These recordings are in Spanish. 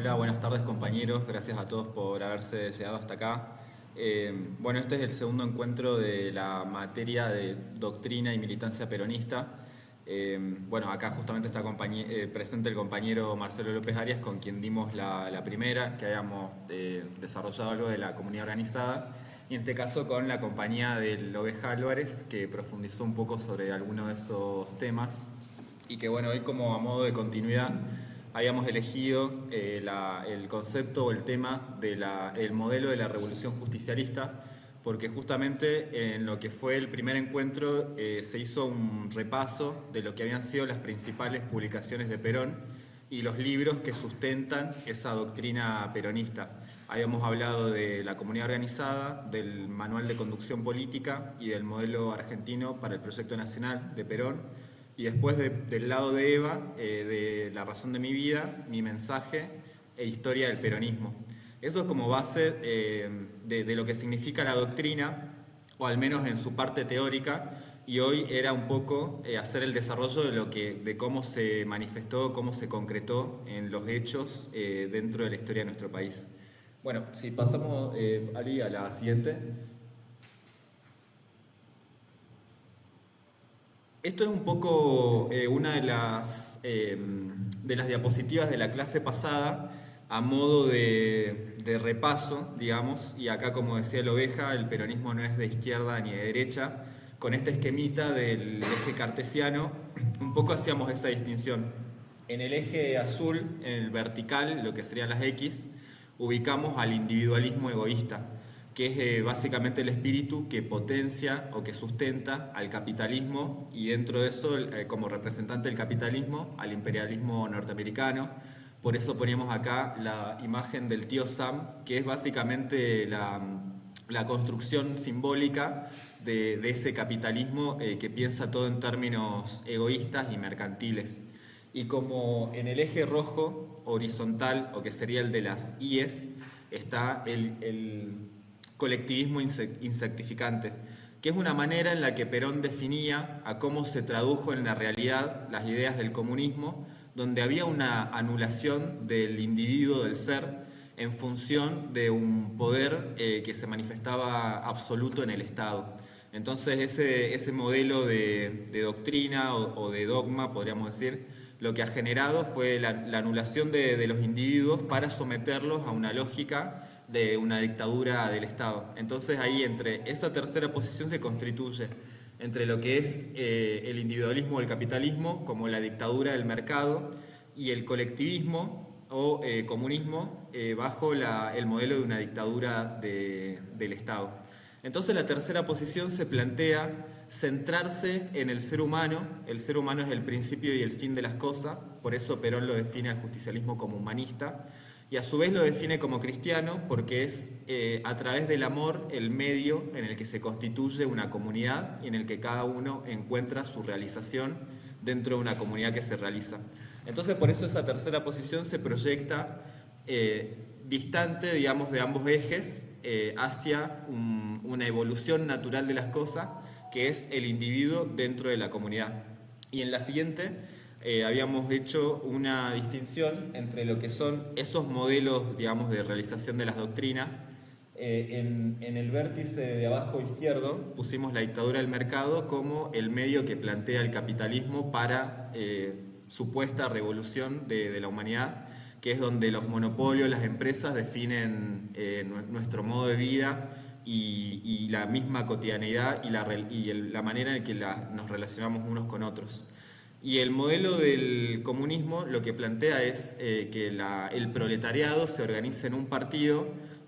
Hola, buenas tardes compañeros, gracias a todos por haberse llegado hasta acá. Bueno, este es el segundo encuentro de la materia de doctrina y militancia peronista. Bueno, acá justamente está presente el compañero Marcelo López Arias, con quien dimos la primera, que habíamos desarrollado algo de la comunidad organizada, y en este caso con la compañía del Oveja Álvarez, que profundizó un poco sobre algunos de esos temas, y que bueno, hoy como a modo de continuidad habíamos elegido el concepto o el tema del modelo de la revolución justicialista, porque justamente en lo que fue el primer encuentro se hizo un repaso de lo que habían sido las principales publicaciones de Perón y los libros que sustentan esa doctrina peronista. Habíamos hablado de la comunidad organizada, del manual de conducción política y del modelo argentino para el proyecto nacional de Perón. Y después del lado de Eva, de La razón de mi vida, mi mensaje e historia del peronismo. Eso es como base de lo que significa la doctrina, o al menos en su parte teórica, y hoy era un poco hacer el desarrollo de cómo se manifestó, cómo se concretó en los hechos dentro de la historia de nuestro país. Bueno, si pasamos, Ali, a la siguiente. Esto es un poco una de las diapositivas de la clase pasada a modo de repaso, digamos, y acá, como decía el Oveja, el peronismo no es de izquierda ni de derecha. Con este esquemita del eje cartesiano, un poco hacíamos esa distinción. En el eje azul, en el vertical, lo que serían las X, ubicamos al individualismo egoísta, que es básicamente el espíritu que potencia o que sustenta al capitalismo, y dentro de eso, como representante del capitalismo, al imperialismo norteamericano. Por eso poníamos acá la imagen del tío Sam, que es básicamente la construcción simbólica de ese capitalismo que piensa todo en términos egoístas y mercantiles. Y como en el eje rojo horizontal, o que sería el de las IES, está el colectivismo insectificante, que es una manera en la que Perón definía a cómo se tradujo en la realidad las ideas del comunismo, donde había una anulación del individuo, del ser, en función de un poder que se manifestaba absoluto en el Estado. Entonces ese modelo de doctrina o de dogma, podríamos decir, lo que ha generado fue la anulación de los individuos para someterlos a una lógica de una dictadura del Estado. Entonces ahí, entre esa tercera posición, se constituye entre lo que es el individualismo o el capitalismo como la dictadura del mercado, y el colectivismo o comunismo bajo el modelo de una dictadura del Estado. Entonces la tercera posición se plantea centrarse en el ser humano. El ser humano es el principio y el fin de las cosas, por eso Perón lo define al justicialismo como humanista, y a su vez lo define como cristiano porque es a través del amor el medio en el que se constituye una comunidad y en el que cada uno encuentra su realización dentro de una comunidad que se realiza. Entonces por eso esa tercera posición se proyecta distante, digamos, de ambos ejes hacia una evolución natural de las cosas, que es el individuo dentro de la comunidad. Y en la siguiente habíamos hecho una distinción entre lo que son esos modelos, digamos, de realización de las doctrinas. En el vértice de abajo izquierdo pusimos la dictadura del mercado como el medio que plantea el capitalismo para supuesta revolución de la humanidad, que es donde los monopolios, las empresas definen nuestro modo de vida y la misma cotidianidad y la manera en que nos relacionamos unos con otros. Y el modelo del comunismo lo que plantea es que el proletariado se organice en un partido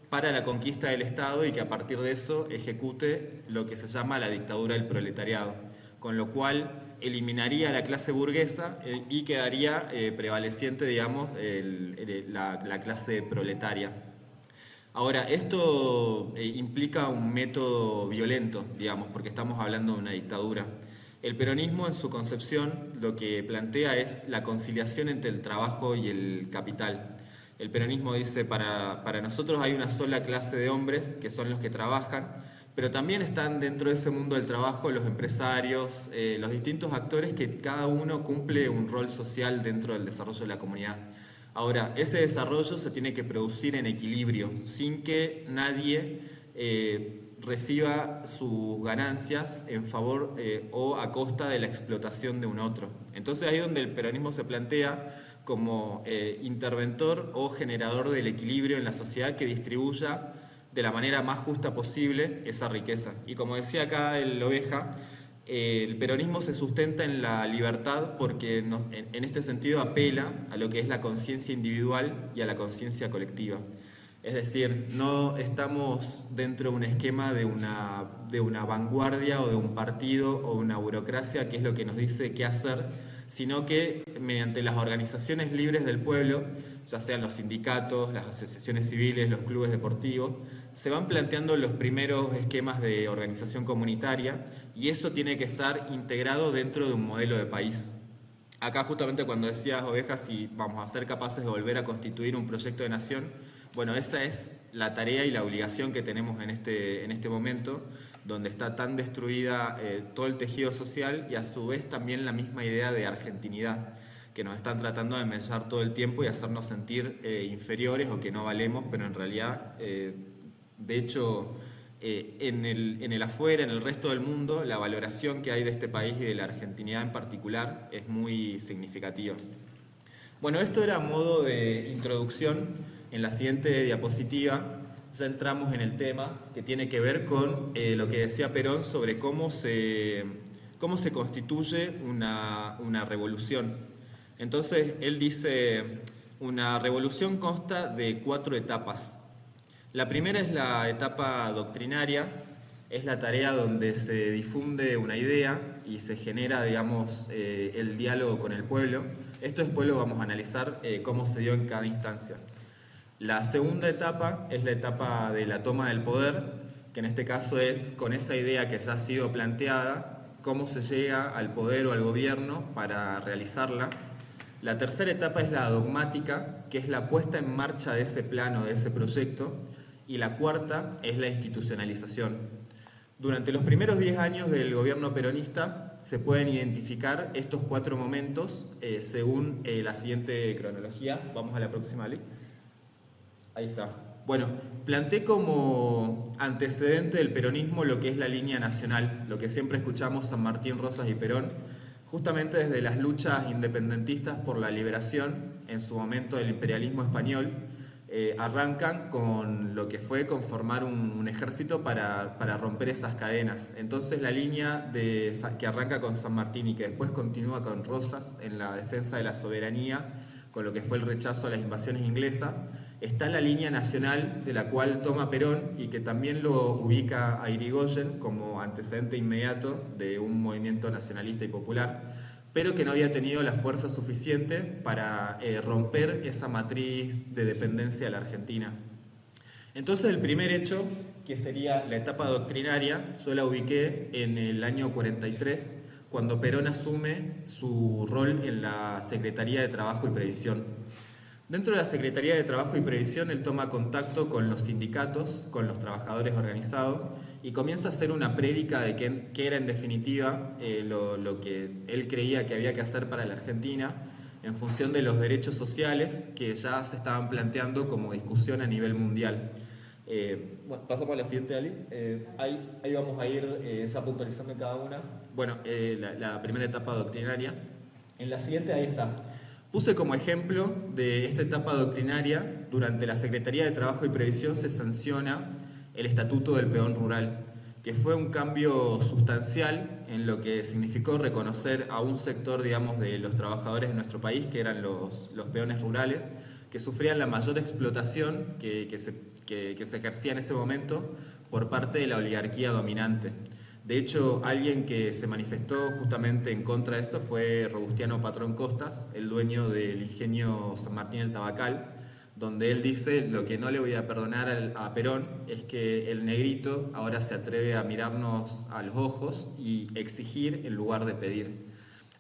para la conquista del Estado y que a partir de eso ejecute lo que se llama la dictadura del proletariado, con lo cual eliminaría a la clase burguesa y quedaría prevaleciente, digamos, la clase proletaria. Ahora, esto implica un método violento, digamos, porque estamos hablando de una dictadura. El peronismo, en su concepción, lo que plantea es la conciliación entre el trabajo y el capital. El peronismo dice, para nosotros hay una sola clase de hombres, que son los que trabajan, pero también están dentro de ese mundo del trabajo los empresarios, los distintos actores que cada uno cumple un rol social dentro del desarrollo de la comunidad. Ahora, ese desarrollo se tiene que producir en equilibrio, sin que nadie reciba sus ganancias en favor o a costa de la explotación de un otro. Entonces ahí es donde el peronismo se plantea como interventor o generador del equilibrio en la sociedad que distribuya de la manera más justa posible esa riqueza. Y como decía acá el Oveja, el peronismo se sustenta en la libertad porque en este sentido apela a lo que es la conciencia individual y a la conciencia colectiva. Es decir, no estamos dentro de un esquema de una vanguardia o de un partido o una burocracia que es lo que nos dice qué hacer, sino que mediante las organizaciones libres del pueblo, ya sean los sindicatos, las asociaciones civiles, los clubes deportivos, se van planteando los primeros esquemas de organización comunitaria y eso tiene que estar integrado dentro de un modelo de país. Acá justamente cuando decías, Ovejas, si vamos a ser capaces de volver a constituir un proyecto de nación, bueno, esa es la tarea y la obligación que tenemos en este momento, donde está tan destruida todo el tejido social y a su vez también la misma idea de argentinidad, que nos están tratando de enmendar todo el tiempo y hacernos sentir inferiores o que no valemos, pero en realidad, de hecho, en el afuera, en el resto del mundo, la valoración que hay de este país y de la argentinidad en particular es muy significativa. Bueno, esto era a modo de introducción. En la siguiente diapositiva ya entramos en el tema que tiene que ver con lo que decía Perón sobre cómo se constituye una revolución. Entonces, él dice, una revolución consta de 4 etapas. La primera es la etapa doctrinaria, es la tarea donde se difunde una idea y se genera, digamos, el diálogo con el pueblo. Esto después lo vamos a analizar cómo se dio en cada instancia. La segunda etapa es la etapa de la toma del poder, que en este caso es con esa idea que ya ha sido planteada, cómo se llega al poder o al gobierno para realizarla. La tercera etapa es la dogmática, que es la puesta en marcha de ese plano, de ese proyecto. Y la cuarta es la institucionalización. Durante los primeros 10 años del gobierno peronista se pueden identificar estos 4 momentos según la siguiente cronología. Vamos a la próxima, Ali. Ahí está. Bueno, planteé como antecedente del peronismo lo que es la línea nacional, lo que siempre escuchamos San Martín, Rosas y Perón, justamente desde las luchas independentistas por la liberación, en su momento del imperialismo español, arrancan con lo que fue conformar un ejército para romper esas cadenas. Entonces la línea que arranca con San Martín y que después continúa con Rosas en la defensa de la soberanía, con lo que fue el rechazo a las invasiones inglesas, está la línea nacional de la cual toma Perón y que también lo ubica a Irigoyen como antecedente inmediato de un movimiento nacionalista y popular, pero que no había tenido la fuerza suficiente para romper esa matriz de dependencia de la Argentina. Entonces el primer hecho, que sería la etapa doctrinaria, yo la ubiqué en el año 43, cuando Perón asume su rol en la Secretaría de Trabajo y Previsión. Dentro de la Secretaría de Trabajo y Previsión, él toma contacto con los sindicatos, con los trabajadores organizados, y comienza a hacer una prédica de qué era en definitiva lo que él creía que había que hacer para la Argentina en función de los derechos sociales que ya se estaban planteando como discusión a nivel mundial. Bueno, pasamos a la siguiente, Ali. Ahí vamos a ir ya puntualizando cada una. Bueno, la primera etapa doctrinaria. En la siguiente, ahí está. Puse como ejemplo de esta etapa doctrinaria, durante la Secretaría de Trabajo y Previsión se sanciona el Estatuto del Peón Rural, que fue un cambio sustancial en lo que significó reconocer a un sector, digamos, de los trabajadores de nuestro país, que eran los peones rurales, que sufrían la mayor explotación que se ejercía en ese momento por parte de la oligarquía dominante. De hecho, alguien que se manifestó justamente en contra de esto fue Robustiano Patrón Costas, el dueño del ingenio San Martín el Tabacal, donde él dice: lo que no le voy a perdonar a Perón es que el negrito ahora se atreve a mirarnos a los ojos y exigir en lugar de pedir.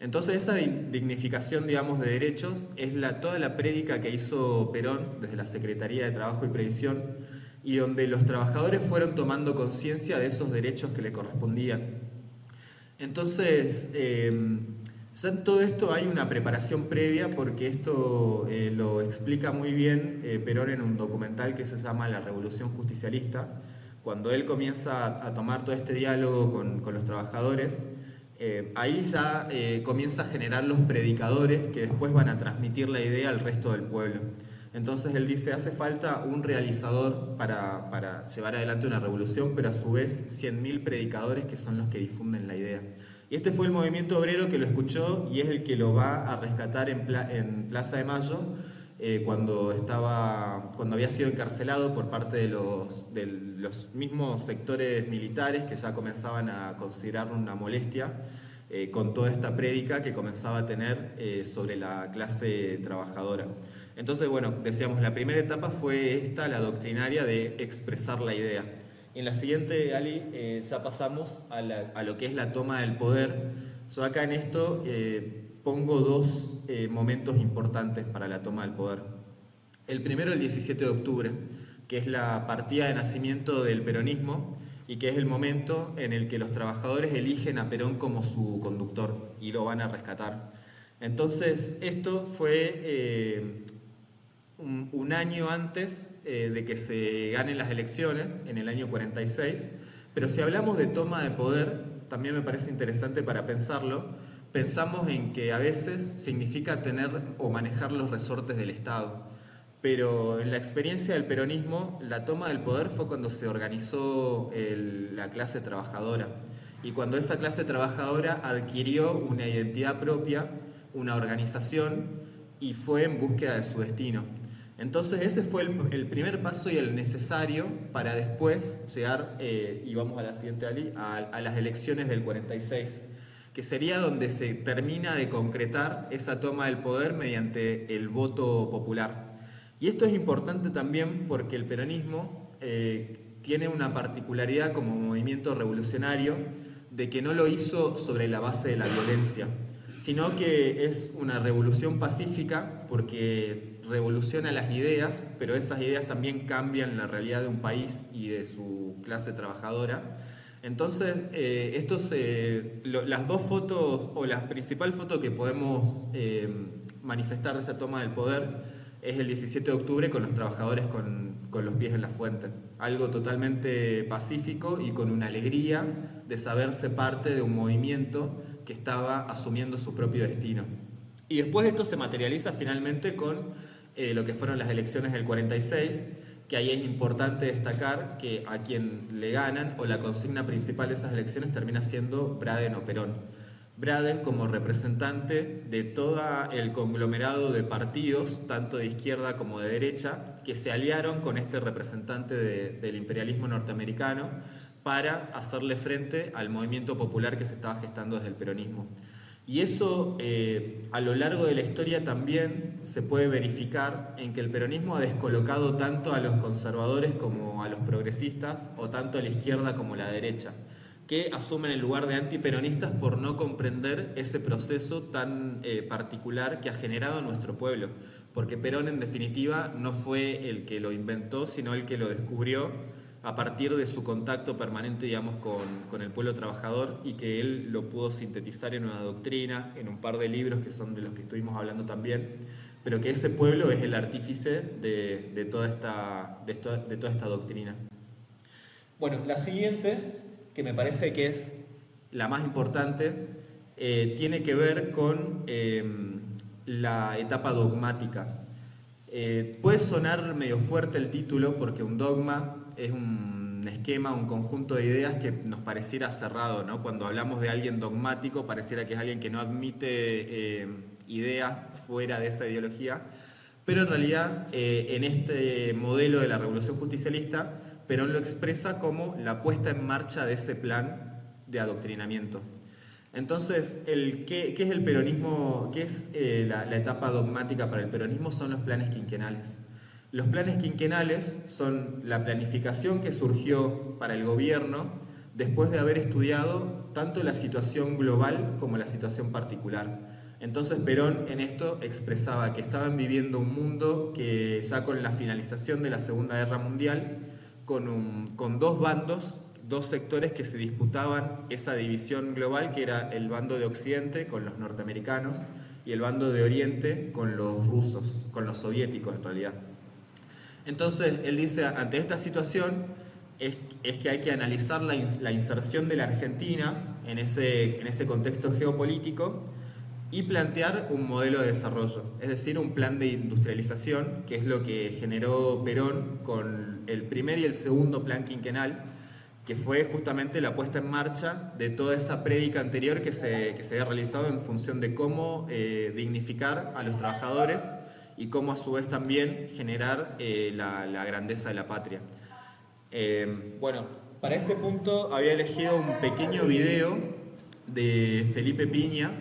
Entonces esa dignificación, digamos, de derechos es toda la prédica que hizo Perón desde la Secretaría de Trabajo y Previsión, y donde los trabajadores fueron tomando conciencia de esos derechos que le correspondían. Entonces, Ya en todo esto hay una preparación previa porque esto lo explica muy bien Perón en un documental que se llama La Revolución Justicialista. Cuando él comienza a tomar todo este diálogo con los trabajadores, ahí ya comienza a generar los predicadores que después van a transmitir la idea al resto del pueblo. Entonces él dice, hace falta un realizador para llevar adelante una revolución, pero a su vez 100.000 predicadores que son los que difunden la idea. Y este fue el movimiento obrero que lo escuchó y es el que lo va a rescatar en Plaza de Mayo cuando había sido encarcelado por parte de los mismos sectores militares que ya comenzaban a considerarlo una molestia con toda esta prédica que comenzaba a tener sobre la clase trabajadora. Entonces, bueno, decíamos, la primera etapa fue esta, la doctrinaria de expresar la idea. En la siguiente, Ali, ya pasamos a lo que es la toma del poder. Yo acá en esto pongo dos momentos importantes para la toma del poder. El primero, el 17 de octubre, que es la partida de nacimiento del peronismo y que es el momento en el que los trabajadores eligen a Perón como su conductor y lo van a rescatar. Entonces, esto fue un año antes de que se ganen las elecciones, en el año 46, pero si hablamos de toma de poder, también me parece interesante para pensarlo, pensamos en que a veces significa tener o manejar los resortes del Estado, pero en la experiencia del peronismo, la toma del poder fue cuando se organizó la clase trabajadora, y cuando esa clase trabajadora adquirió una identidad propia, una organización, y fue en búsqueda de su destino. Entonces ese fue el primer paso y el necesario para después llegar, y vamos a la siguiente, Ali, a las elecciones del 46, que sería donde se termina de concretar esa toma del poder mediante el voto popular. Y esto es importante también porque el peronismo tiene una particularidad como movimiento revolucionario de que no lo hizo sobre la base de la violencia, sino que es una revolución pacífica porque revoluciona las ideas, pero esas ideas también cambian la realidad de un país y de su clase trabajadora. Entonces, las dos fotos, o la principal foto que podemos manifestar de esta toma del poder, es el 17 de octubre con los trabajadores con los pies en la fuente. Algo totalmente pacífico y con una alegría de saberse parte de un movimiento que estaba asumiendo su propio destino. Y después esto se materializa finalmente con lo que fueron las elecciones del 46, que ahí es importante destacar que a quien le ganan, o la consigna principal de esas elecciones termina siendo Braden o Perón. Braden como representante de todo el conglomerado de partidos, tanto de izquierda como de derecha, que se aliaron con este representante del imperialismo norteamericano para hacerle frente al movimiento popular que se estaba gestando desde el peronismo. Y eso a lo largo de la historia también se puede verificar en que el peronismo ha descolocado tanto a los conservadores como a los progresistas, o tanto a la izquierda como a la derecha, que asumen el lugar de antiperonistas por no comprender ese proceso tan particular que ha generado nuestro pueblo. Porque Perón, en definitiva, no fue el que lo inventó, sino el que lo descubrió a partir de su contacto permanente, digamos, con el pueblo trabajador, y que él lo pudo sintetizar en una doctrina, en un par de libros que son de los que estuvimos hablando también, pero que ese pueblo es el artífice de toda esta doctrina. Bueno, la siguiente, que me parece que es la más importante, tiene que ver con la etapa dogmática. Puede sonar medio fuerte el título porque un dogma es un esquema, un conjunto de ideas que nos pareciera cerrado, ¿no? Cuando hablamos de alguien dogmático pareciera que es alguien que no admite ideas fuera de esa ideología, pero en realidad en este modelo de la revolución justicialista, Perón lo expresa como la puesta en marcha de ese plan de adoctrinamiento. Entonces, ¿qué es el peronismo? ¿Qué es la etapa dogmática para el peronismo? Son los planes quinquenales. Los planes quinquenales son la planificación que surgió para el gobierno después de haber estudiado tanto la situación global como la situación particular. Entonces Perón en esto expresaba que estaban viviendo un mundo que ya con la finalización de la Segunda Guerra Mundial, con dos dos sectores que se disputaban esa división global, que era el bando de Occidente con los norteamericanos y el bando de Oriente con los rusos, con los soviéticos en realidad. Entonces, él dice, ante esta situación es que hay que analizar la inserción de la Argentina en ese contexto geopolítico y plantear un modelo de desarrollo, es decir, un plan de industrialización, que es lo que generó Perón con el primer y el segundo plan quinquenal, que fue justamente la puesta en marcha de toda esa prédica anterior que se había realizado en función de cómo dignificar a los trabajadores y cómo a su vez también generar la grandeza de la patria. Bueno, para este punto había elegido un pequeño video de Felipe Piña,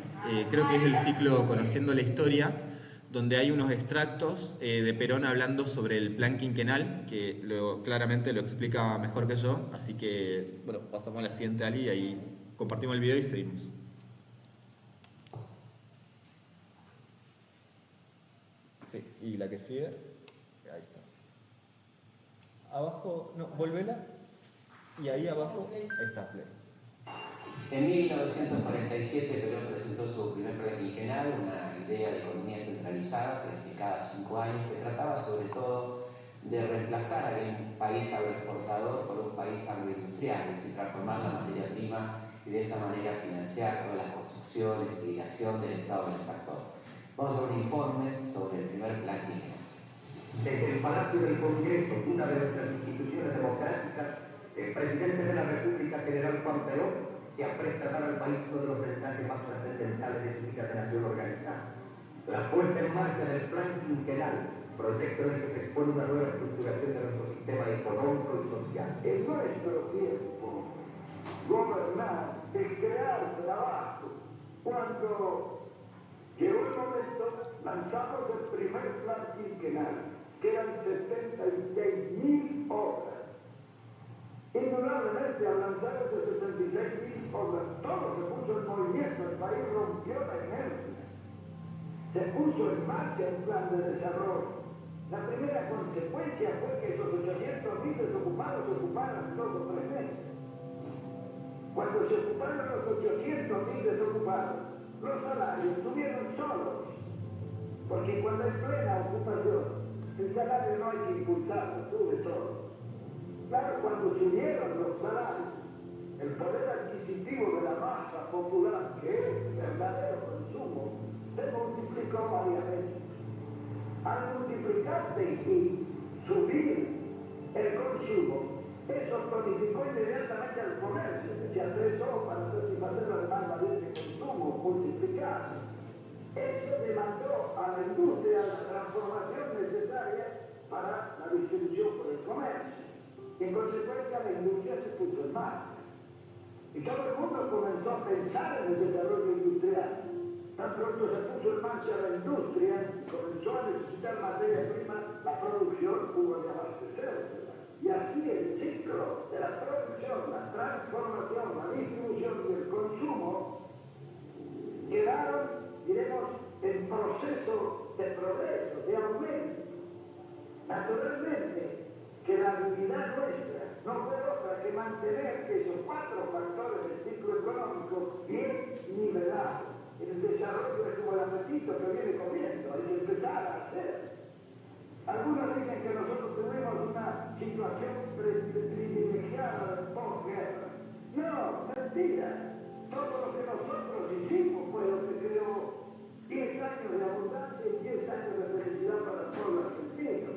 creo que es el ciclo Conociendo la Historia, donde hay unos extractos de Perón hablando sobre el plan quinquenal, que claramente lo explica mejor que yo, así que, bueno, pasamos a la siguiente, Ali, y ahí compartimos el video y seguimos. Sí, y la que sigue, ahí está. Abajo, no, volvela, y ahí abajo, ahí está, play. En 1947 Perón presentó su primer plan quinquenal, una idea de economía centralizada, planificada a 5 años, que trataba sobre todo de reemplazar a aquel país agroexportador por un país agroindustrial, es decir, transformar la materia prima y de esa manera financiar todas las construcciones y irrigación del Estado benefactor. Vamos a ver un informe sobre el primer plan quinquenal. Desde el Palacio del Congreso, una de nuestras instituciones democráticas, el presidente de la República, General Juan Perón, se apresta a dar al país uno de los mensajes más trascendentales de su vida de nación organizada. La puesta en marcha del plan quinquenal, proyecto en el que se expone una nueva estructuración de nuestro sistema económico y social. En nuestro tiempo, gobernar es crear trabajo. Cuando llegó el momento, lanzamos el primer plan quinquenal, que eran 76.000 obras. Indudablemente, al lanzar esas 66.000 obras, todo se puso en movimiento, el país rompió la inercia. Se puso en marcha un plan de desarrollo. La primera consecuencia fue que esos 800.000 desocupados se ocuparon en 2 o 3 meses. Cuando se ocuparon los 800.000 desocupados, los salarios subieron solos. Porque cuando hay plena ocupación, el salario no hay que impulsarlo, sube solo. Claro, cuando subieron los salarios, el poder adquisitivo de la masa popular, que es el verdadero consumo, se multiplicó varias veces. Al multiplicarse y subir el consumo, eso tonificó inmediatamente al comercio, que se atresó para satisfacer la demanda de ese consumo multiplicado. Eso demandó a la industria la transformación necesaria para la distribución por el comercio. En consecuencia, la industria se puso en marcha. Y todo el mundo comenzó a pensar en el desarrollo industrial. Tan pronto se puso en marcha la industria y comenzó a necesitar materia prima, la producción hubo de abastecerse. Y así el ciclo de la producción, la transformación, la distribución y el consumo quedaron, diremos, en proceso de progreso, de aumento. Naturalmente, que la habilidad nuestra no fue otra que mantener esos 4 factores del ciclo económico bien nivelados. El desarrollo es como el apetito que viene comiendo, hay que empezar a hacer. Algunos dicen que nosotros tuvimos una situación privilegiada de posguerra. No, mentira. Todo lo que nosotros hicimos fue lo que creó 10 años de abundancia y 10 años de felicidad para el pueblo argentino.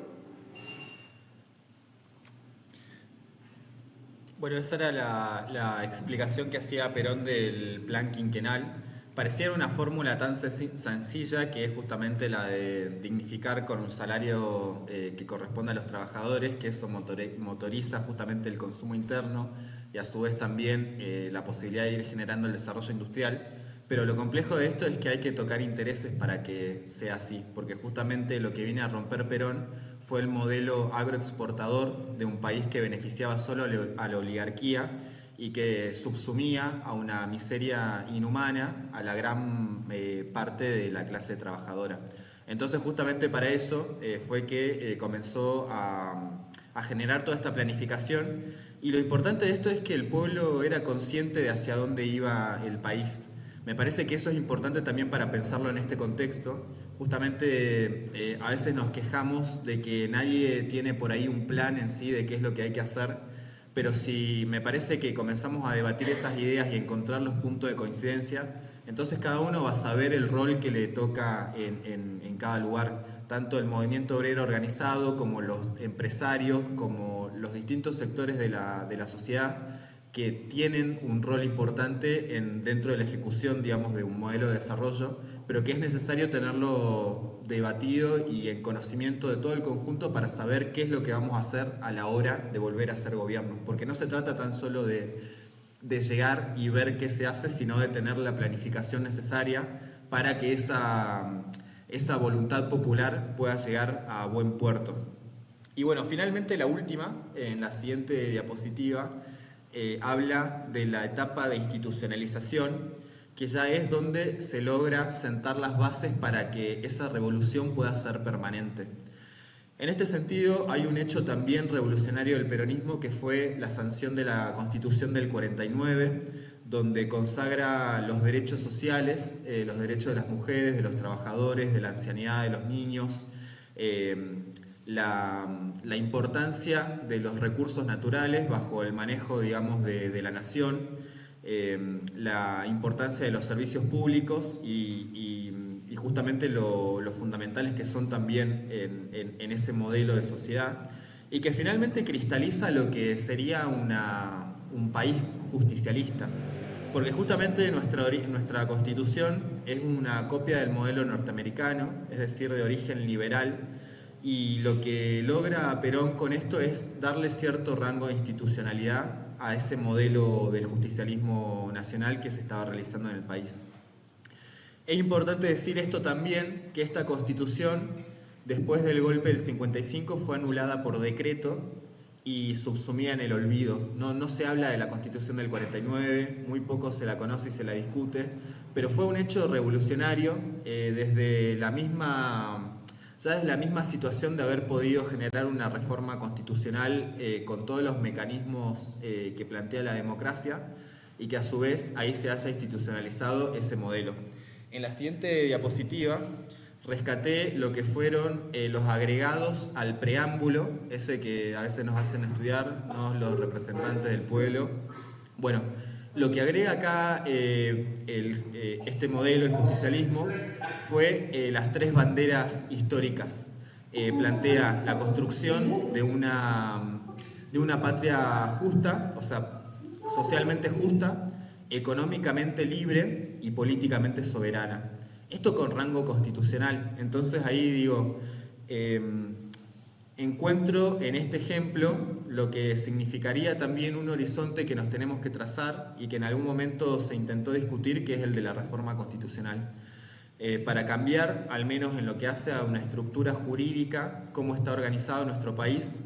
Bueno, esa era la explicación que hacía Perón del plan quinquenal. Pareciera una fórmula tan sencilla, que es justamente la de dignificar con un salario que corresponda a los trabajadores, que eso motoriza justamente el consumo interno y a su vez también la posibilidad de ir generando el desarrollo industrial. Pero lo complejo de esto es que hay que tocar intereses para que sea así, porque justamente lo que viene a romper Perón fue el modelo agroexportador de un país que beneficiaba solo a la oligarquía y que subsumía a una miseria inhumana a la gran parte de la clase trabajadora. Entonces justamente para eso fue que comenzó a generar toda esta planificación, y lo importante de esto es que el pueblo era consciente de hacia dónde iba el país. Me parece que eso es importante también para pensarlo en este contexto. Justamente a veces nos quejamos de que nadie tiene por ahí un plan en sí de qué es lo que hay que hacer, pero si me parece que comenzamos a debatir esas ideas y encontrar los puntos de coincidencia, entonces cada uno va a saber el rol que le toca en cada lugar, tanto el movimiento obrero organizado como los empresarios, como los distintos sectores de la sociedad, que tienen un rol importante dentro de la ejecución, digamos, de un modelo de desarrollo, pero que es necesario tenerlo debatido y en conocimiento de todo el conjunto para saber qué es lo que vamos a hacer a la hora de volver a ser gobierno. Porque no se trata tan solo de llegar y ver qué se hace, sino de tener la planificación necesaria para que esa voluntad popular pueda llegar a buen puerto. Y bueno, finalmente la última, en la siguiente diapositiva, habla de la etapa de institucionalización, que ya es donde se logra sentar las bases para que esa revolución pueda ser permanente. En este sentido, hay un hecho también revolucionario del peronismo, que fue la sanción de la Constitución del 49, donde consagra los derechos sociales, los derechos de las mujeres, de los trabajadores, de la ancianidad, de los niños, la importancia de los recursos naturales bajo el manejo, digamos, de la nación, la importancia de los servicios públicos y justamente lo fundamentales que son también en ese modelo de sociedad, y que finalmente cristaliza lo que sería un país justicialista. Porque justamente nuestra Constitución es una copia del modelo norteamericano, es decir, de origen liberal, y lo que logra Perón con esto es darle cierto rango de institucionalidad a ese modelo del justicialismo nacional que se estaba realizando en el país. Es importante decir esto también, que esta Constitución, después del golpe del 55, fue anulada por decreto y subsumida en el olvido. No se habla de la Constitución del 49, muy poco se la conoce y se la discute, pero fue un hecho revolucionario desde la misma situación de haber podido generar una reforma constitucional con todos los mecanismos que plantea la democracia, y que a su vez ahí se haya institucionalizado ese modelo. En la siguiente diapositiva rescaté lo que fueron los agregados al preámbulo, ese que a veces nos hacen estudiar, ¿no?, los representantes del pueblo. Bueno, lo que agrega acá este modelo, el justicialismo, fue las tres banderas históricas. Plantea la construcción de una patria justa, o sea, socialmente justa, económicamente libre y políticamente soberana. Esto con rango constitucional. Entonces ahí digo, encuentro en este ejemplo lo que significaría también un horizonte que nos tenemos que trazar y que en algún momento se intentó discutir, que es el de la reforma constitucional. Para cambiar, al menos en lo que hace a una estructura jurídica, cómo está organizado nuestro país,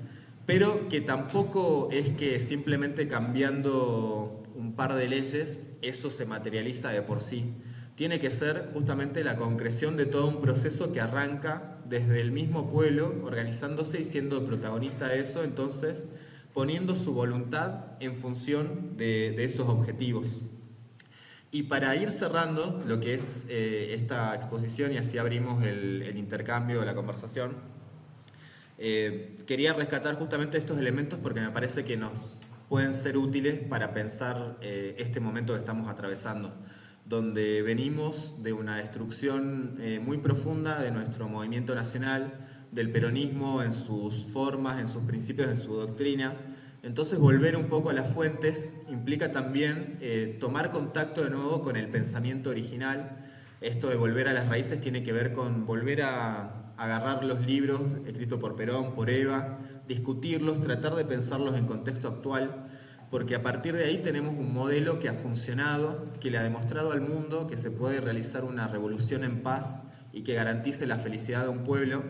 pero que tampoco es que simplemente cambiando un par de leyes eso se materializa de por sí. Tiene que ser justamente la concreción de todo un proceso que arranca desde el mismo pueblo, organizándose y siendo protagonista de eso, entonces poniendo su voluntad en función de esos objetivos. Y para ir cerrando lo que es esta exposición, y así abrimos el intercambio, la conversación, quería rescatar justamente estos elementos porque me parece que nos pueden ser útiles para pensar este momento que estamos atravesando, donde venimos de una destrucción muy profunda de nuestro movimiento nacional, del peronismo en sus formas, en sus principios, en su doctrina. Entonces volver un poco a las fuentes implica también tomar contacto de nuevo con el pensamiento original. Esto de volver a las raíces tiene que ver con volver a agarrar los libros escritos por Perón, por Eva, discutirlos, tratar de pensarlos en contexto actual, porque a partir de ahí tenemos un modelo que ha funcionado, que le ha demostrado al mundo que se puede realizar una revolución en paz y que garantice la felicidad de un pueblo,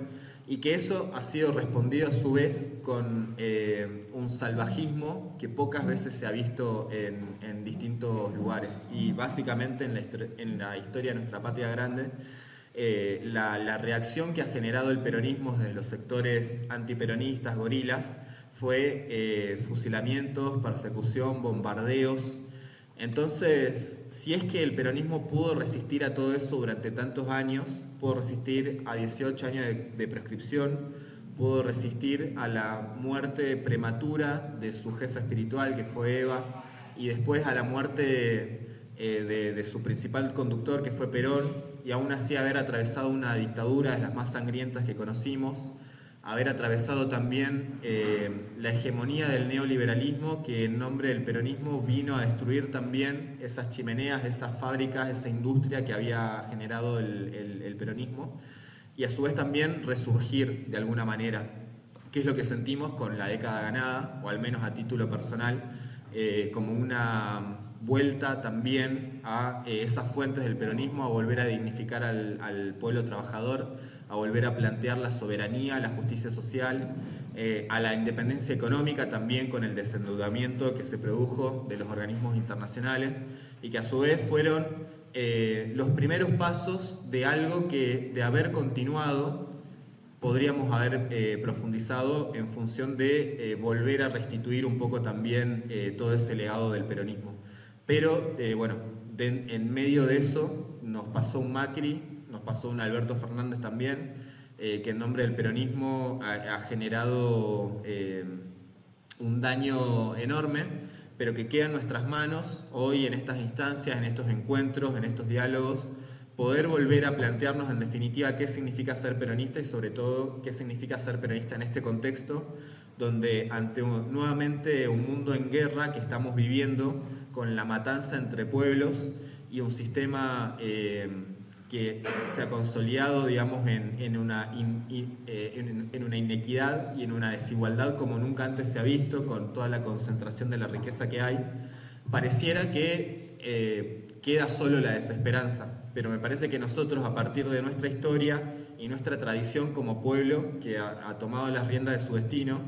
y que eso ha sido respondido a su vez con un salvajismo que pocas veces se ha visto en distintos lugares. Y básicamente en la historia de nuestra patria grande, la reacción que ha generado el peronismo desde los sectores antiperonistas, gorilas, fue fusilamientos, persecución, bombardeos. Entonces, si es que el peronismo pudo resistir a todo eso durante tantos años, pudo resistir a 18 años de prescripción, pudo resistir a la muerte prematura de su jefe espiritual, que fue Eva, y después a la muerte de su principal conductor, que fue Perón, y aún así haber atravesado una dictadura de las más sangrientas que conocimos, haber atravesado también la hegemonía del neoliberalismo, que en nombre del peronismo vino a destruir también esas chimeneas, esas fábricas, esa industria que había generado el peronismo, y a su vez también resurgir de alguna manera, que es lo que sentimos con la década ganada, o al menos a título personal, como una vuelta también a esas fuentes del peronismo, a volver a dignificar al pueblo trabajador, a volver a plantear la soberanía, la justicia social, a la independencia económica también con el desendeudamiento que se produjo de los organismos internacionales y que a su vez fueron los primeros pasos de algo que, de haber continuado, podríamos haber profundizado en función de volver a restituir un poco también todo ese legado del peronismo. Pero bueno, en medio de eso nos pasó un Macri, nos pasó un Alberto Fernández también, que en nombre del peronismo ha generado un daño enorme, pero que queda en nuestras manos hoy en estas instancias, en estos encuentros, en estos diálogos, poder volver a plantearnos en definitiva qué significa ser peronista y sobre todo qué significa ser peronista en este contexto, donde ante nuevamente un mundo en guerra que estamos viviendo con la matanza entre pueblos y un sistema que se ha consolidado, digamos, en una inequidad y en una desigualdad como nunca antes se ha visto, con toda la concentración de la riqueza que hay, pareciera que queda solo la desesperanza. Pero me parece que nosotros, a partir de nuestra historia y nuestra tradición como pueblo que ha tomado las riendas de su destino,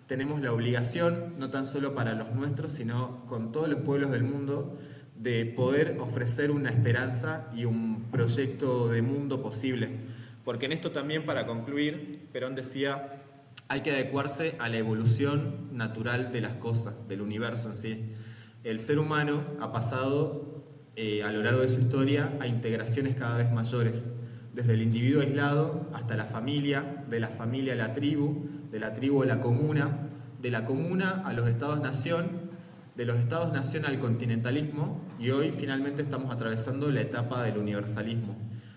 tenemos la obligación, no tan solo para los nuestros, sino con todos los pueblos del mundo, de poder ofrecer una esperanza y un proyecto de mundo posible. Porque en esto también, para concluir, Perón decía, hay que adecuarse a la evolución natural de las cosas, del universo en sí. El ser humano ha pasado a lo largo de su historia a integraciones cada vez mayores, desde el individuo aislado hasta la familia, de la familia a la tribu, de la tribu a la comuna a los estados-nación, de los estados-nación al continentalismo, y hoy finalmente estamos atravesando la etapa del universalismo,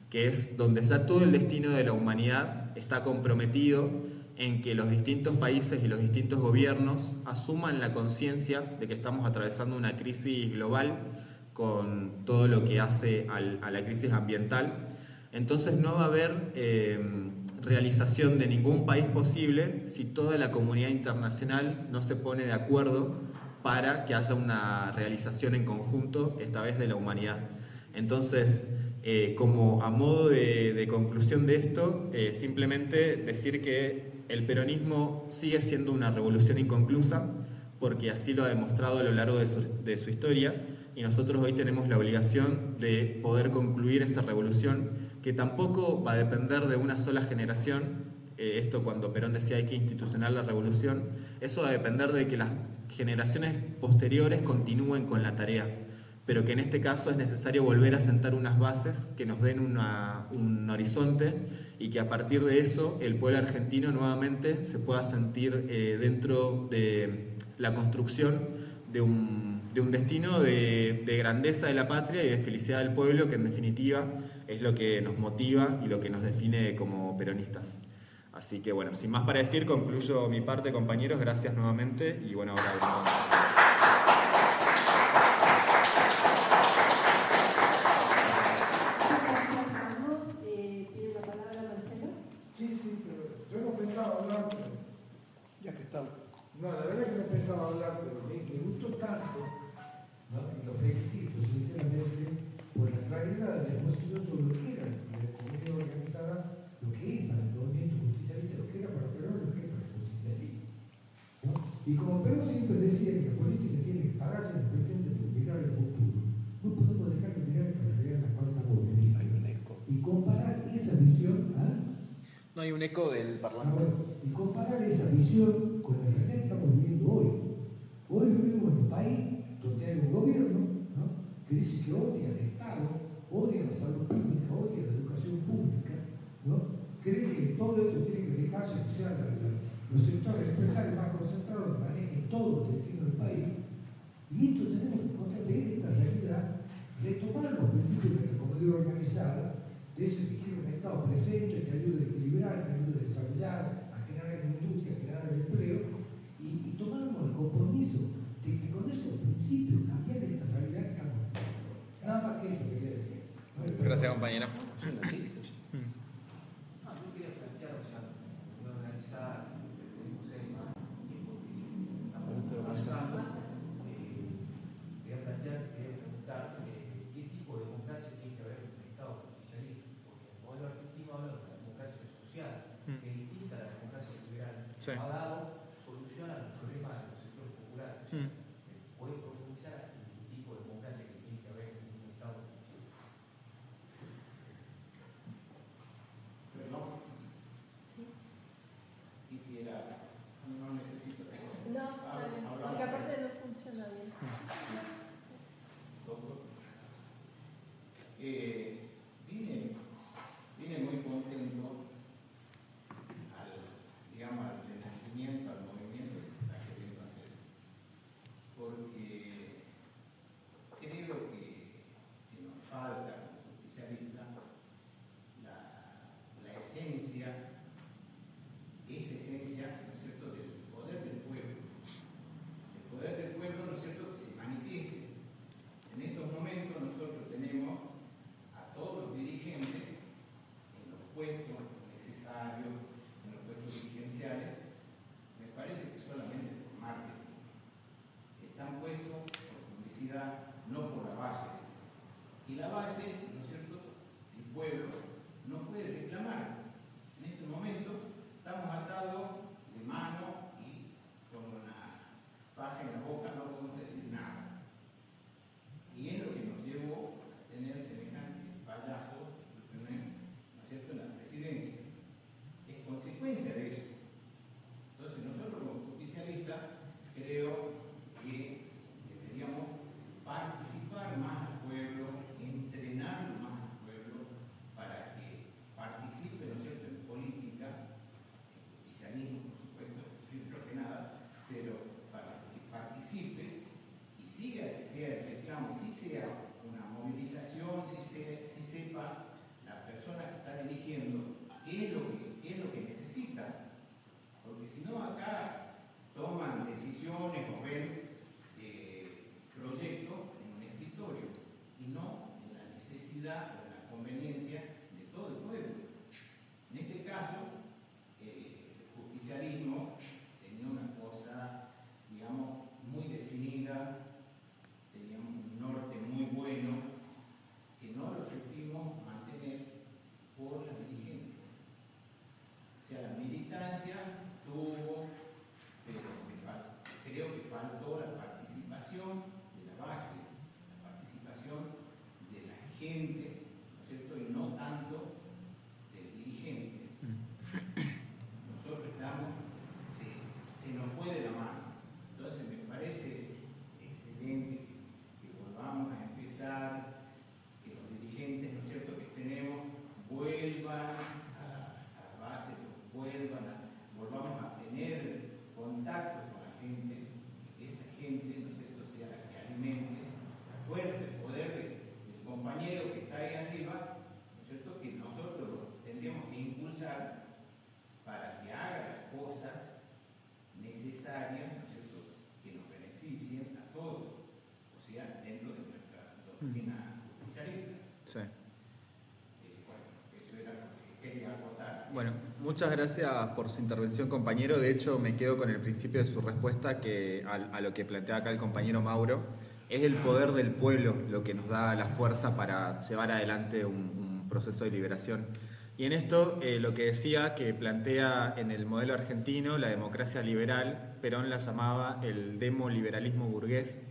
que es donde ya todo el destino de la humanidad está comprometido en que los distintos países y los distintos gobiernos asuman la conciencia de que estamos atravesando una crisis global con todo lo que hace a la crisis ambiental. Entonces no va a haber realización de ningún país posible si toda la comunidad internacional no se pone de acuerdo para que haya una realización en conjunto, esta vez de la humanidad. Entonces, como a modo de conclusión de esto, simplemente decir que el peronismo sigue siendo una revolución inconclusa, porque así lo ha demostrado a lo largo de su historia, y nosotros hoy tenemos la obligación de poder concluir esa revolución, que tampoco va a depender de una sola generación. Esto cuando Perón decía hay que institucionar la revolución, eso va a depender de que las generaciones posteriores continúen con la tarea, pero que en este caso es necesario volver a sentar unas bases que nos den un horizonte y que a partir de eso el pueblo argentino nuevamente se pueda sentir dentro de la construcción de un destino de grandeza de la patria y de felicidad del pueblo, que en definitiva es lo que nos motiva y lo que nos define como peronistas. Así que bueno, sin más para decir, concluyo mi parte, compañeros. Gracias nuevamente y bueno, ahora vamos. ¿Pide la palabra Marcelo? Sí, pero yo no pensaba hablar, pero Ya que estamos. no, la verdad es que no pensaba hablar, pero me gustó tanto, ¿no? Y lo felicito sinceramente por la claridad de la exposición sobre lo que era la comunidad organizada, lo que es para el movimiento justicialista, lo No hay un eco del parlante. Y comparar esa visión con la realidad que estamos viviendo hoy. Hoy vivimos en un país donde hay un gobierno, ¿no?, que dice que odia al Estado, odia la salud pública, odia la educación pública, ¿no? Cree que todo esto tiene que dejarse que sean los sectores empresarios más concentrados que manejen todo el destino del país. Y esto tenemos que leer esta realidad, retomar los principios de la economía organizada, de ese que quiere un Estado presente, que ayude a equilibrar, que ayude a desarrollar, a generar industria, a generar empleo, y tomamos el compromiso de que con esos principios cambiar esta realidad que estamos viviendo. Nada más que eso quería decir. Gracias, compañero. No, yo quería plantear, o sea, muy organizada, podemos ser más tiempo que estamos avanzando. Quería plantear, quería preguntar qué tipo de democracia tiene que haber en un Estado justicialista, porque el modelo argentino habla de una democracia social, que es distinta a la democracia liberal. Sí. Ha dado solución a los problemas de los sectores populares. ¿Puede profundizar en el tipo de democracia que tiene que haber en un Estado justicialista? Perdón, Sí. quisiera, no necesito. No, está bien, porque aparte no funciona bien. Doctor, vine muy contento digamos, al renacimiento, al movimiento que se está queriendo hacer, porque creo que nos falta como justicialista la esencia, esa esencia, ¿no es cierto?, del poder del pueblo. El poder del pueblo, ¿no es cierto?, que se manifieste. En estos momentos nosotros tenemos a todos los dirigentes en los puestos necesarios, en los puestos dirigenciales, me parece que solamente por marketing. Están puestos por publicidad, no por la base. Y la base, ¿no es cierto?, el pueblo no puede reclamar. En este momento estamos atados de mano y con una faja en la boca no podemos decir nada. Y es lo que nos llevó a tener semejante payaso, ¿no es cierto?, en la presidencia. Es consecuencia de eso. Entonces nosotros como justicialistas creo que deberíamos participar más al pueblo, entrenar más al pueblo para que participe, ¿no es cierto?, en política, en justicialismo, por supuesto, primero que nada, pero para que participe y siga, sea el reclamo, si sea una movilización, si sepa la persona que está dirigiendo qué es lo que necesita, porque si no acá toman decisiones o ven proyectos en un escritorio y no en la necesidad o en la conveniencia de todo el pueblo. En este caso, el justicialismo tenía una cosa, digamos, muy definida, teníamos un norte muy bueno, que no lo supimos mantener por la dirigencia. O sea, la militancia tuvo, pero creo que faltó la participación de la base, la participación de la gente, ¿no es cierto?, y no tanto del dirigente. Nosotros se nos fue de la mano. Entonces me parece excelente que volvamos a empezar, que los dirigentes, ¿no es cierto?, que tenemos vuelvan a la base, volvamos a tener contacto con la gente, y que esa gente, ¿no es cierto?, sea la que alimente la fuerza, el poder del compañero que está ahí arriba, ¿no es cierto?, que nosotros lo tendríamos que impulsar para que haga las cosas necesarias, ¿no es cierto?, que nos beneficien a todos, o sea, dentro de nuestra doctrina justicialista. Sí. Bueno, eso era lo que quería acotar. Bueno, muchas gracias por su intervención, compañero. De hecho, me quedo con el principio de su respuesta que a lo que plantea acá el compañero Mauro. Es el poder del pueblo lo que nos da la fuerza para llevar adelante un proceso de liberación. Y en esto, lo que decía, que plantea en el modelo argentino la democracia liberal, Perón la llamaba el demoliberalismo burgués,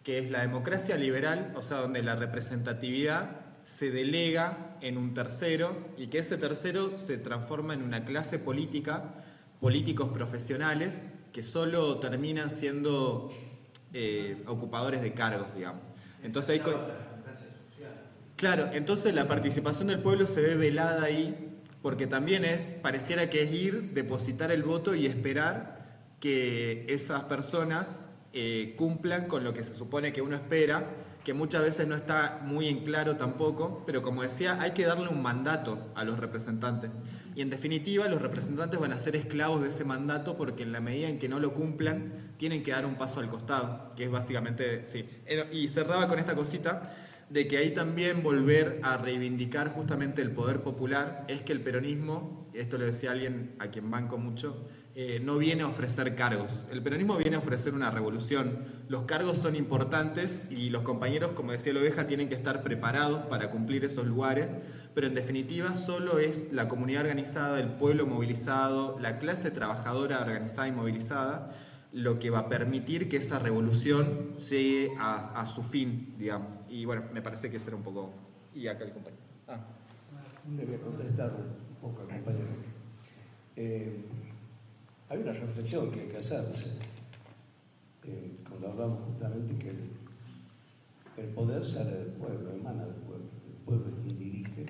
que es la democracia liberal, o sea, donde la representatividad se delega en un tercero y que ese tercero se transforma en una clase política, políticos profesionales que solo terminan siendo ocupadores de cargos, digamos. Entonces hay claro, entonces la participación del pueblo se ve velada ahí, porque también pareciera que es ir, depositar el voto y esperar que esas personas cumplan con lo que se supone que uno espera, que muchas veces no está muy en claro tampoco, pero como decía, hay que darle un mandato a los representantes. Y en definitiva, los representantes van a ser esclavos de ese mandato porque en la medida en que no lo cumplan, tienen que dar un paso al costado, que es básicamente, sí. Y cerraba con esta cosita, de que ahí también volver a reivindicar justamente el poder popular, es que el peronismo, esto lo decía alguien a quien banco mucho, no viene a ofrecer cargos. El peronismo viene a ofrecer una revolución. Los cargos son importantes y los compañeros, como decía la oveja, tienen que estar preparados para cumplir esos lugares, pero en definitiva solo es la comunidad organizada, el pueblo movilizado, la clase trabajadora organizada y movilizada, lo que va a permitir que esa revolución llegue a su fin, digamos. Y bueno, me parece que ese era un poco... Y acá el compañero. Le voy a contestar un poco al compañero. Hay una reflexión que hay que hacerse cuando hablamos justamente que el poder sale del pueblo, emana del pueblo. El pueblo es quien dirige.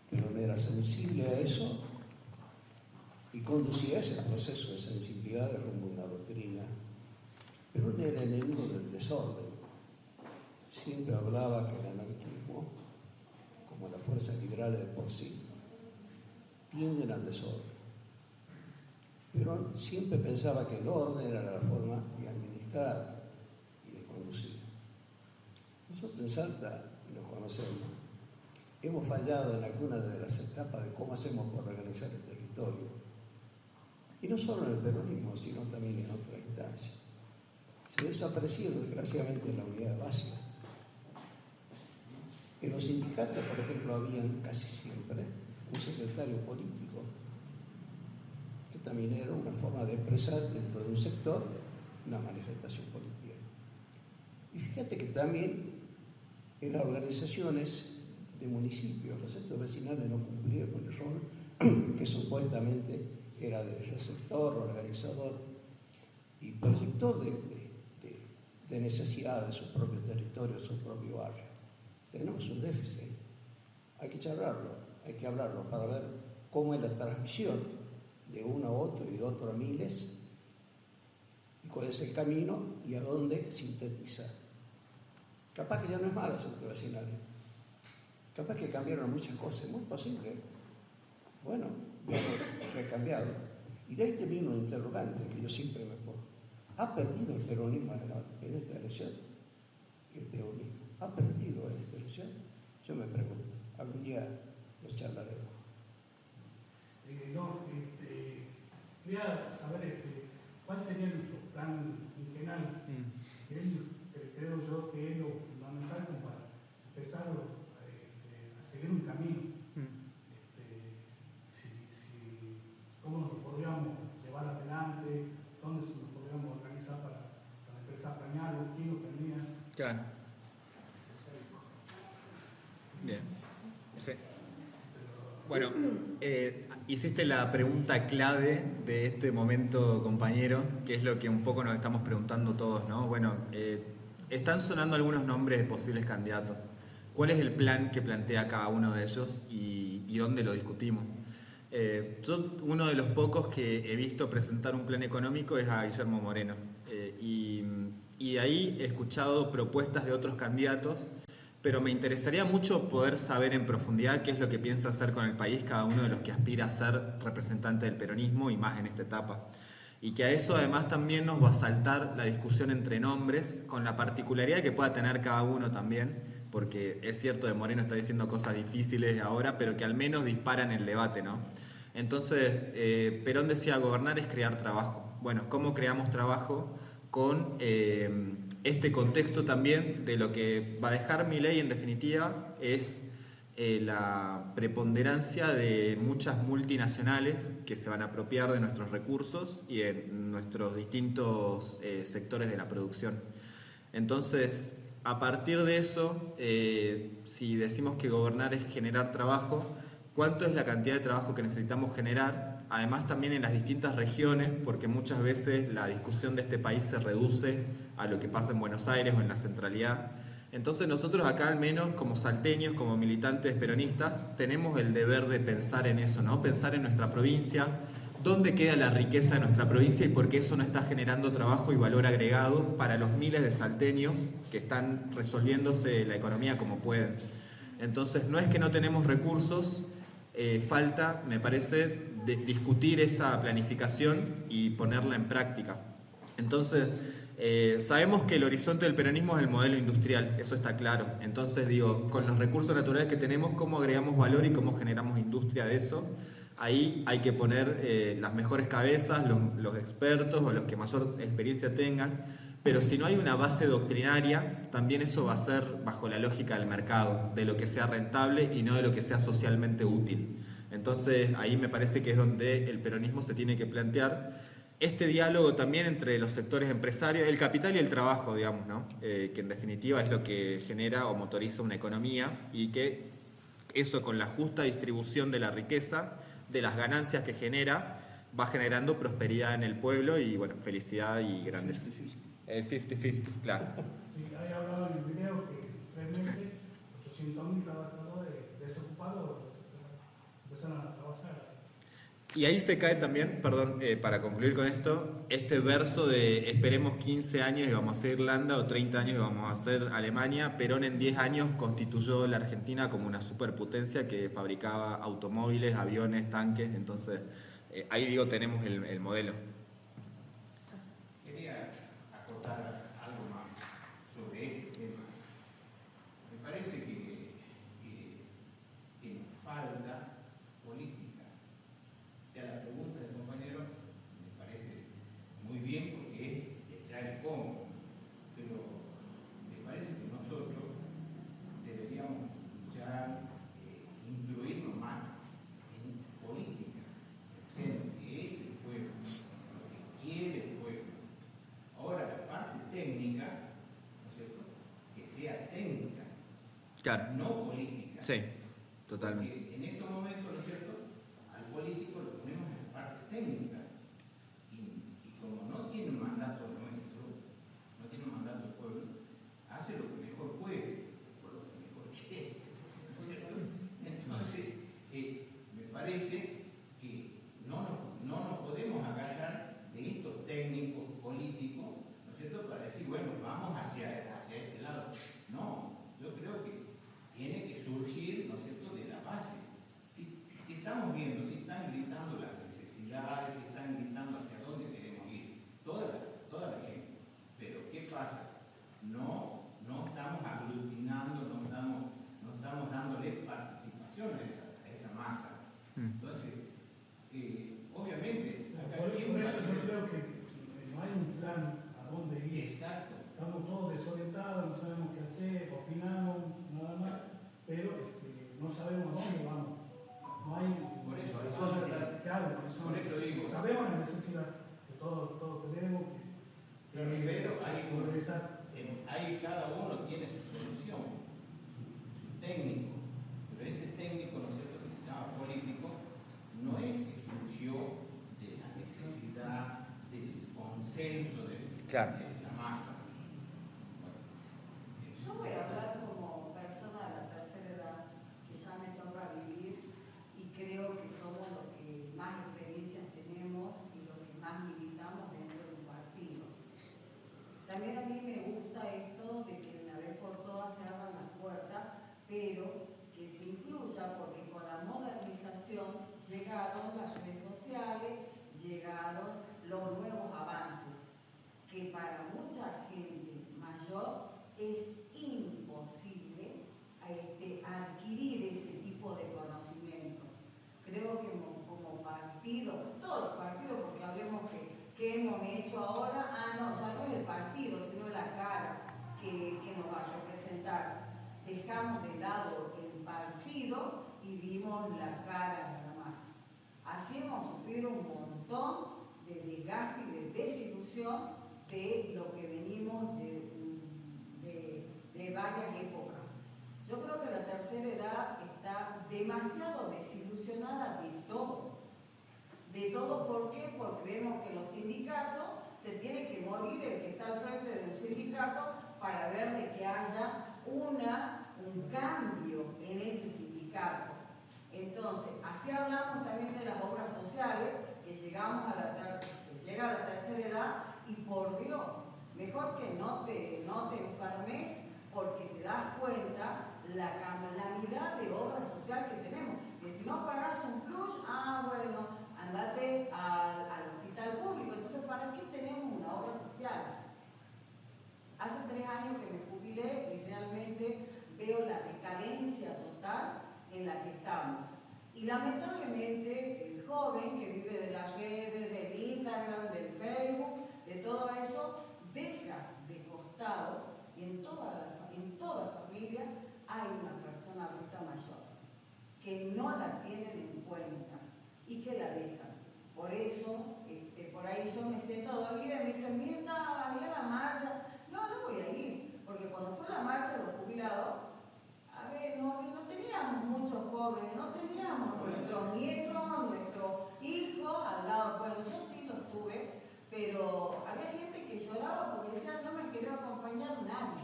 Pero era sensible a eso y conducía ese proceso de sensibilidad de rumbo a una doctrina. Pero no era enemigo del desorden. Siempre hablaba que el anarquismo, como las fuerzas liberales de por sí, tienden al desorden. Pero siempre pensaba que el orden era la forma de administrar y de conducir. Nosotros en Salta, y nos conocemos, hemos fallado en algunas de las etapas de cómo hacemos por organizar el territorio. Y no solo en el peronismo, sino también en otras instancias. Se desapareció desgraciadamente la unidad básica. En los sindicatos, por ejemplo, habían casi siempre un secretario político, que también era una forma de expresar dentro de un sector una manifestación política. Y fíjate que también en las organizaciones de municipios, los sectores vecinales no cumplían con el rol que supuestamente era de receptor, organizador y proyector de necesidades de su propio territorio, de su propio barrio. Tenemos un déficit, hay que charlarlo, hay que hablarlo para ver cómo es la transmisión de uno a otro y de otro a miles y cuál es el camino y a dónde sintetiza. Capaz que ya no es malo el centro vecinal, capaz que cambiaron muchas cosas, muy posible. Bueno, ya lo he cambiado. Y de ahí te viene un interrogante que yo siempre me pongo. ¿Ha perdido el peronismo en esta elección? El peronismo. ¿Ha perdido en esta elección? Yo me pregunto. Algún día lo charlaremos. Quería saber cuál sería nuestro plan quinquenal. Creo yo que es lo fundamental como para empezar a seguir un camino. ¿Cómo nos podríamos llevar adelante? ¿Dónde nos podríamos organizar para empezar a planearlo? ¿Quién lo tenía? Claro. Bien. Sí. Bueno, hiciste la pregunta clave de este momento, compañero, que es lo que un poco nos estamos preguntando todos, ¿no? Bueno, están sonando algunos nombres de posibles candidatos. ¿Cuál es el plan que plantea cada uno de ellos y dónde lo discutimos? Yo, uno de los pocos que he visto presentar un plan económico es a Guillermo Moreno. Y ahí he escuchado propuestas de otros candidatos, pero me interesaría mucho poder saber en profundidad qué es lo que piensa hacer con el país cada uno de los que aspira a ser representante del peronismo y más en esta etapa. Y que a eso además también nos va a saltar la discusión entre nombres, con la particularidad que pueda tener cada uno también, porque es cierto que Moreno está diciendo cosas difíciles ahora, pero que al menos disparan el debate, ¿no? Entonces, Perón decía, gobernar es crear trabajo. Bueno, ¿cómo creamos trabajo? Con este contexto también de lo que va a dejar Milei en definitiva es la preponderancia de muchas multinacionales que se van a apropiar de nuestros recursos y de nuestros distintos sectores de la producción. Entonces, a partir de eso, si decimos que gobernar es generar trabajo, ¿cuánto es la cantidad de trabajo que necesitamos generar? Además también en las distintas regiones, porque muchas veces la discusión de este país se reduce a lo que pasa en Buenos Aires o en la centralidad. Entonces nosotros acá, al menos como salteños, como militantes peronistas, tenemos el deber de pensar en eso, ¿no? Pensar en nuestra provincia, dónde queda la riqueza de nuestra provincia y por qué eso no está generando trabajo y valor agregado para los miles de salteños que están resolviéndose la economía como pueden. Entonces no es que no tenemos recursos, falta, me parece, discutir esa planificación y ponerla en práctica. Entonces, sabemos que el horizonte del peronismo es el modelo industrial, eso está claro. Entonces, digo, con los recursos naturales que tenemos, ¿cómo agregamos valor y cómo generamos industria de eso? Ahí hay que poner las mejores cabezas, los expertos o los que mayor experiencia tengan, pero si no hay una base doctrinaria, también eso va a ser bajo la lógica del mercado, de lo que sea rentable y no de lo que sea socialmente útil. Entonces ahí me parece que es donde el peronismo se tiene que plantear este diálogo también entre los sectores empresarios, el capital y el trabajo, digamos, ¿no? Que en definitiva es lo que genera o motoriza una economía y que eso con la justa distribución de la riqueza, de las ganancias que genera, va generando prosperidad en el pueblo y, bueno, felicidad y grandes. 50-50. 50-50, claro. Sí, ahí hablaba en el video que en 3 meses 800.000 trabajadores desocupados empezaron a trabajar. Y ahí se cae también, perdón, para concluir con esto, este verso de esperemos 15 años y vamos a ser Irlanda o 30 años y vamos a ser Alemania. Perón en 10 años constituyó la Argentina como una superpotencia que fabricaba automóviles, aviones, tanques. Entonces, ahí digo, tenemos el modelo. Quería acotar algo más sobre este tema. Me parece que nos falta política. O sea, la pregunta del compañero me parece muy bien porque es echar el cómo, pero me parece que nosotros deberíamos luchar, incluirnos más en política, o sea, lo que es el pueblo, lo que quiere el pueblo. Ahora, la parte técnica, ¿no es cierto?, que sea técnica, Claro. no política. Sí, totalmente. Porque en estos momentos, ¿no es cierto?, al político lo ponemos en la parte técnica y como no tiene un mandato nuestro, no tiene un mandato del pueblo, hace lo que mejor puede, por lo que mejor quiere, ¿no es cierto? Entonces, me parece que no nos podemos agarrar de estos técnicos políticos, ¿no es cierto?, para decir, bueno, vamos hacia este lado. No, yo creo que tiene que surgir, ¿no es cierto?, de la base. Si estamos viendo, si están gritando las necesidades, si están gritando hacia dónde queremos ir, toda la gente. Pero ¿qué pasa? No estamos aglutinando, no estamos dándole participación a esa masa. Entonces, obviamente, Por eso yo creo que no hay un plan a dónde ir. Exacto. Estamos todos desorientados, no sabemos qué hacer, opinamos, nada más, pero no sabemos a dónde vamos. No hay. Por eso, claro, por eso digo. sabemos la necesidad que todos tenemos, Pero hay progresar. Ahí cada uno tiene su solución, su técnico, pero ese técnico, ¿no es cierto?, que se llama político, no es que surgió de la necesidad del consenso de la masa. Yo voy a hablar como persona de la tercera edad, que ya me toca vivir y creo que somos los que más experiencias tenemos y los que más militamos dentro de un partido. También a mí me gusta esto de que una vez por todas se abran las puertas, pero que se incluya, porque con la modernización llegaron las redes sociales, llegaron los nuevos avances, que para mucha gente mayor es imposible adquirir ese tipo de conocimiento. Creo que como partido, todos los partidos, porque hablemos que hemos hecho ahora, no, ya no es el partido, sino la cara que nos va a representar. Dejamos de lado el partido y vimos la cara nada más. Así hemos sufrido un montón de desgaste y de desilusión de lo que venimos de todo, ¿por qué? Porque vemos que los sindicatos se tiene que morir el que está al frente de un sindicato para ver de que haya un cambio en ese sindicato. Entonces, así hablamos también de las obras sociales, que se llega a la tercera edad y por Dios, mejor que no te enfermes porque te das cuenta la calamidad de obra social que tenemos. Que si no pagas un plus, bueno, andate al hospital público. Entonces, ¿para qué tenemos una obra social? Hace 3 años que me jubilé y realmente veo la decadencia total en la que estamos. Y lamentablemente el joven que vive de las redes, del Instagram, del Facebook, de todo eso, deja de costado, y en toda familia hay una persona adulta mayor que no la tienen en cuenta y que la dejan. Por eso, por ahí yo me siento dolida y me dicen, Mirta, ¿vas a ir a la marcha? No voy a ir, porque cuando fue la marcha de los jubilados, a ver, no teníamos muchos jóvenes, no teníamos nuestros nietos, nuestros hijos al lado. Bueno, yo sí los tuve, pero había gente que lloraba porque decía, no me quería acompañar nadie.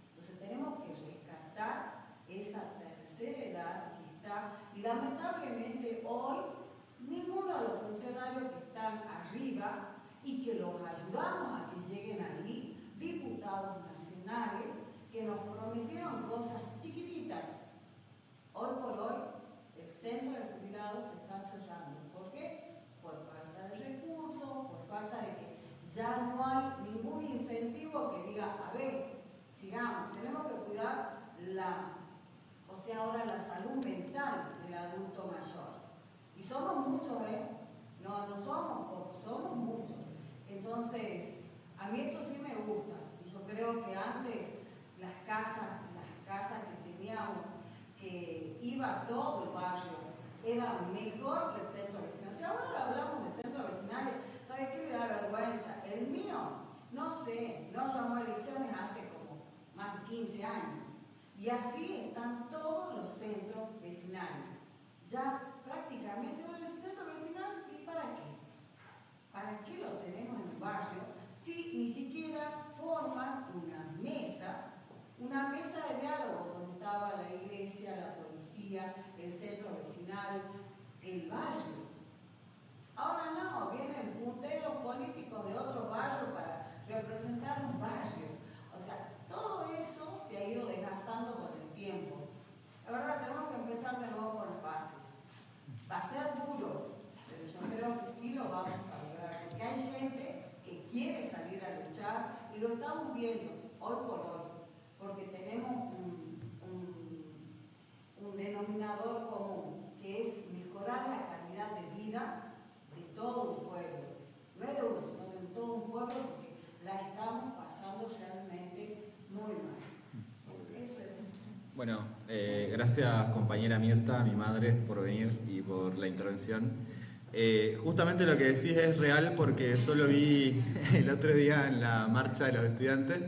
Entonces tenemos que rescatar esa tercera edad que está, y lamentablemente hoy ninguno de los funcionarios que están arriba y que los ayudamos a que lleguen ahí, diputados nacionales, que nos prometieron cosas chiquititas. Hoy por hoy, el centro de jubilados se está cerrando. ¿Por qué? Por falta de recursos, por falta de que ya no hay ningún incentivo que diga, a ver, sigamos, tenemos que cuidar ahora la salud mental del adulto mayor. Y somos muchos, no somos pocos, somos muchos. Entonces, a mí esto sí me gusta. Y yo creo que antes las casas que teníamos, que iba todo el barrio, era mejor que el centro vecinal. Si ahora hablamos de centros vecinales, ¿sabes qué me da vergüenza? El mío, no sé, no llamó a elecciones hace como más de 15 años. Y así están todos los centros vecinales. Ya prácticamente el centro vecinal, ¿y para qué? ¿Para qué lo tenemos en el barrio si ni siquiera forman una mesa de diálogo donde estaba la iglesia, la policía, el centro vecinal, el barrio? Ahora no, vienen punteros políticos de otros barrios para representar un barrio. O sea, todo eso se ha ido desgastando con el tiempo. La verdad, tenemos que empezar de nuevo con las bases. Va a ser duro, pero yo creo que sí lo vamos a lograr, porque hay gente que quiere salir a luchar y lo estamos viendo hoy por hoy, porque tenemos un denominador común, que es mejorar la calidad de vida de todo un pueblo. No es de uno, sino de todo un pueblo, porque la estamos pasando realmente muy mal. Eso es. Bueno, gracias compañera Mirta, mi madre, por venir y por la intervención. Justamente lo que decís es real porque yo lo vi el otro día en la marcha de los estudiantes.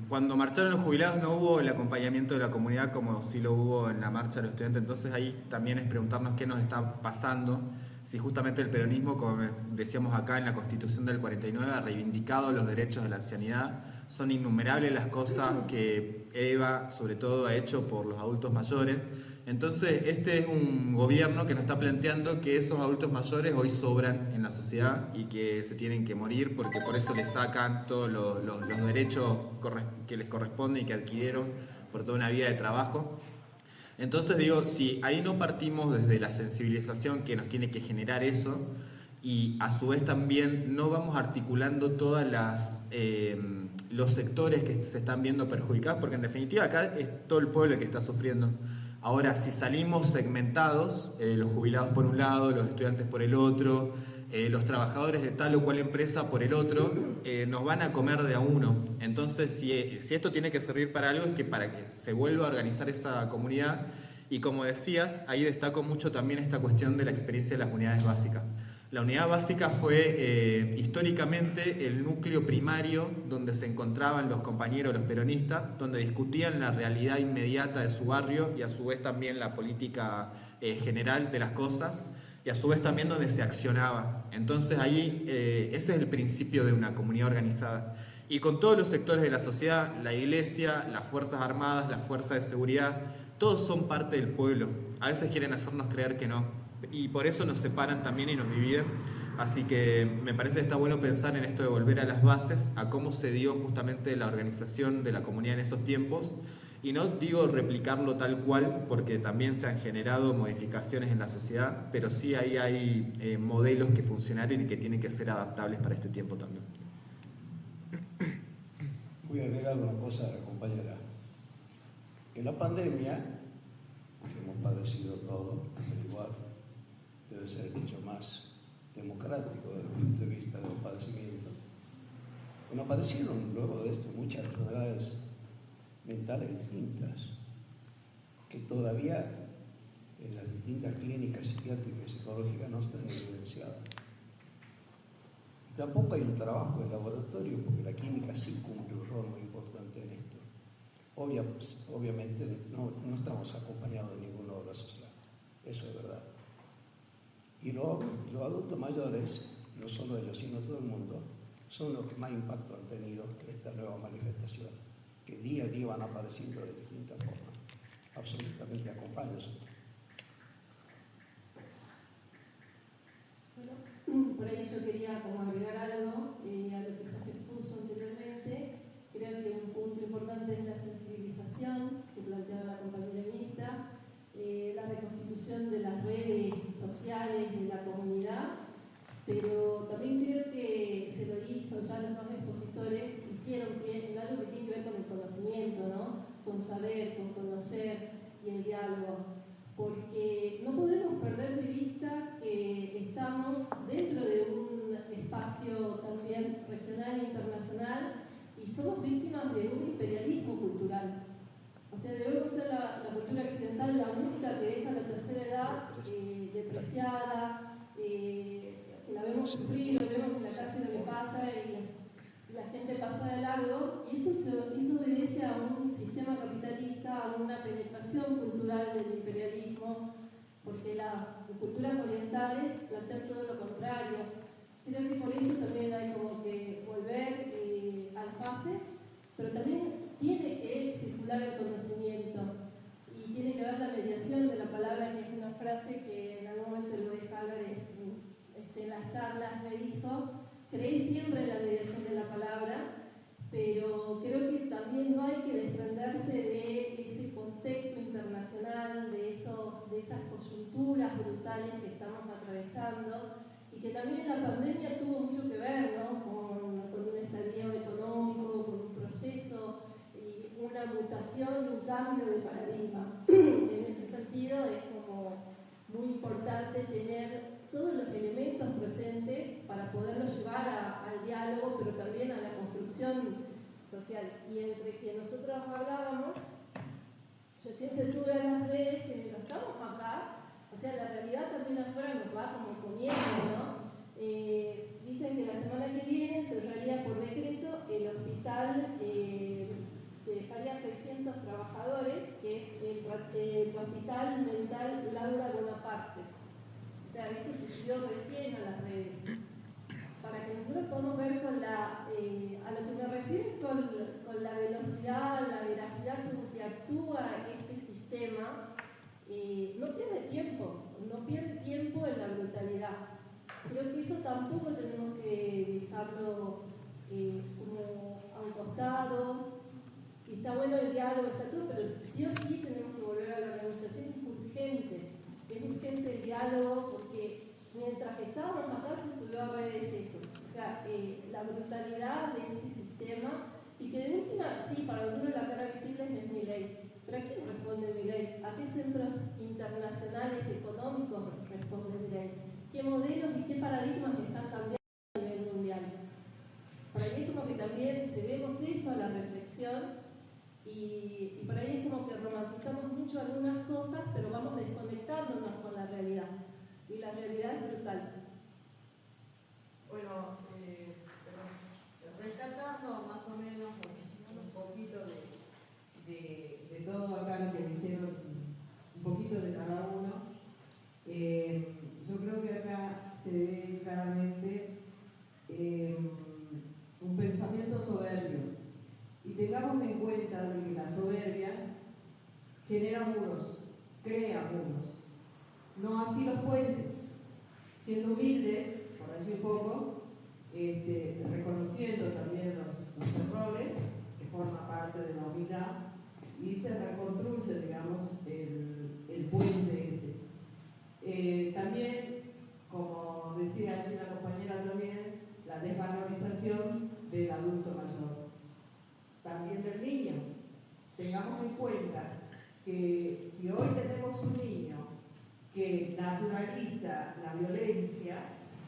Cuando marcharon los jubilados no hubo el acompañamiento de la comunidad como sí lo hubo en la marcha de los estudiantes, entonces ahí también es preguntarnos qué nos está pasando, si justamente el peronismo, como decíamos acá en la Constitución del 49, ha reivindicado los derechos de la ancianidad. Son innumerables las cosas que Eva, sobre todo, ha hecho por los adultos mayores. Entonces, este es un gobierno que nos está planteando que esos adultos mayores hoy sobran en la sociedad y que se tienen que morir porque por eso les sacan todos los derechos que les corresponden y que adquirieron por toda una vida de trabajo. Entonces digo, si ahí no partimos desde la sensibilización que nos tiene que generar eso, y a su vez también no vamos articulando todas los sectores que se están viendo perjudicados, porque en definitiva acá es todo el pueblo el que está sufriendo. Ahora, si salimos segmentados, los jubilados por un lado, los estudiantes por el otro, los trabajadores de tal o cual empresa por el otro, nos van a comer de a uno. Entonces, si esto tiene que servir para algo, es que para que se vuelva a organizar esa comunidad. Y como decías, ahí destaco mucho también esta cuestión de la experiencia de las unidades básicas. La unidad básica fue históricamente el núcleo primario donde se encontraban los compañeros, los peronistas, donde discutían la realidad inmediata de su barrio y a su vez también la política general de las cosas. y a su vez también donde se accionaba. Entonces ahí ese es el principio de una comunidad organizada. Y con todos los sectores de la sociedad, la iglesia, las fuerzas armadas, las fuerzas de seguridad, todos son parte del pueblo. A veces quieren hacernos creer que no. Y por eso nos separan también y nos dividen. Así que me parece que está bueno pensar en esto de volver a las bases, a cómo se dio justamente la organización de la comunidad en esos tiempos. Y no digo replicarlo tal cual, porque también se han generado modificaciones en la sociedad, pero sí ahí hay modelos que funcionaron y que tienen que ser adaptables para este tiempo también. Voy a agregar una cosa, compañera. En la pandemia, que hemos padecido todos, pero igual debe ser dicho más democrático desde el punto de vista del padecimiento. Bueno, aparecieron luego de esto muchas enfermedades mentales distintas que todavía en las distintas clínicas psiquiátricas y psicológicas no están evidenciadas. Y tampoco hay un trabajo de laboratorio porque la química sí cumple un rol muy importante en esto. Obviamente no estamos acompañados de ninguna obra social, eso es verdad. Y los adultos mayores, no solo ellos, sino todo el mundo, son los que más impacto han tenido en esta nueva manifestación, que día a día van apareciendo de distintas formas. Absolutamente acompaño eso. Bueno, por ahí yo quería como agregar algo a lo que ya se expuso anteriormente. Creo que un punto importante es la sensibilización que planteaba la compañera Mirta, la reconstitución de las redes sociales de la comunidad, pero también creo que se lo dijo ya los dos expositores, hicieron pie en algo que tiene que ver con el conocimiento, ¿no? Con saber, con conocer y el diálogo, porque no podemos perder de vista que estamos dentro de un espacio también regional e internacional y somos víctimas de un imperialismo cultural. O sea, debemos ser la cultura occidental la única que deja la tercera edad depreciada, que la vemos sufrir, lo vemos en la calle lo que pasa y la gente pasa de largo, y eso obedece a un sistema capitalista, a una penetración cultural del imperialismo, porque las culturas orientales plantean todo lo contrario. Creo que por eso también hay como que volver a las bases, pero también tiene que circular el conocimiento y tiene que haber la mediación de la palabra, que es una frase que en algún momento Luis Álvarez en las charlas me dijo: creí siempre en la mediación de la palabra, pero creo que también no hay que desprenderse de ese contexto internacional, de esas coyunturas brutales que estamos atravesando, y que también la pandemia tuvo mucho que ver, ¿no? con un estadio económico, con un proceso y una mutación, un cambio de paradigma. En ese sentido es como muy importante tener todos los elementos presentes para poderlos llevar al diálogo, pero también a la construcción social. Y entre que nosotros hablábamos, recién se sube a las redes que mientras estamos acá, o sea, la realidad también afuera nos va como comiendo, ¿no? Dicen que la semana que viene cerraría por decreto el hospital que dejaría 600 trabajadores, que es el Hospital Mental Laura Bonaparte. O sea, eso se subió recién a las redes. Para que nosotros podamos ver con a lo que me refiero es con la velocidad, la veracidad con que actúa este sistema, no pierde tiempo en la brutalidad. Creo que eso tampoco tenemos que dejarlo como a un costado. Está bueno el diálogo, está todo, pero sí o sí tenemos que volver a la organización. Es urgente el diálogo, porque mientras estábamos acá se subió a redes eso, o sea, la brutalidad de este sistema, y que de última, sí, para nosotros la cara visible es Milei, pero ¿a quién responde Milei? ¿A qué centros internacionales económicos responde Milei? ¿Qué modelos y qué paradigmas están cambiando a nivel mundial? Por ahí es como que también llevemos eso a la reflexión. Y por ahí es como que romantizamos mucho algunas cosas, pero vamos desconectándonos con la realidad. Y la realidad es brutal. Bueno, rescatando más o menos un poquito de todo acá lo que dijeron, un poquito de cada uno, yo Yo creo que acá se ve claramente un pensamiento soberbio. Y tengamos en cuenta de que la soberbia genera muros, crea muros, no así los puentes. Siendo humildes, por decir poco, reconociendo también los errores, que forma parte de la humildad, y se reconstruye, digamos, el puente ese. También, como decía así la compañera también, la desvalorización del adulto mayor, también del niño. Tengamos en cuenta que si hoy tenemos un niño que naturaliza la violencia,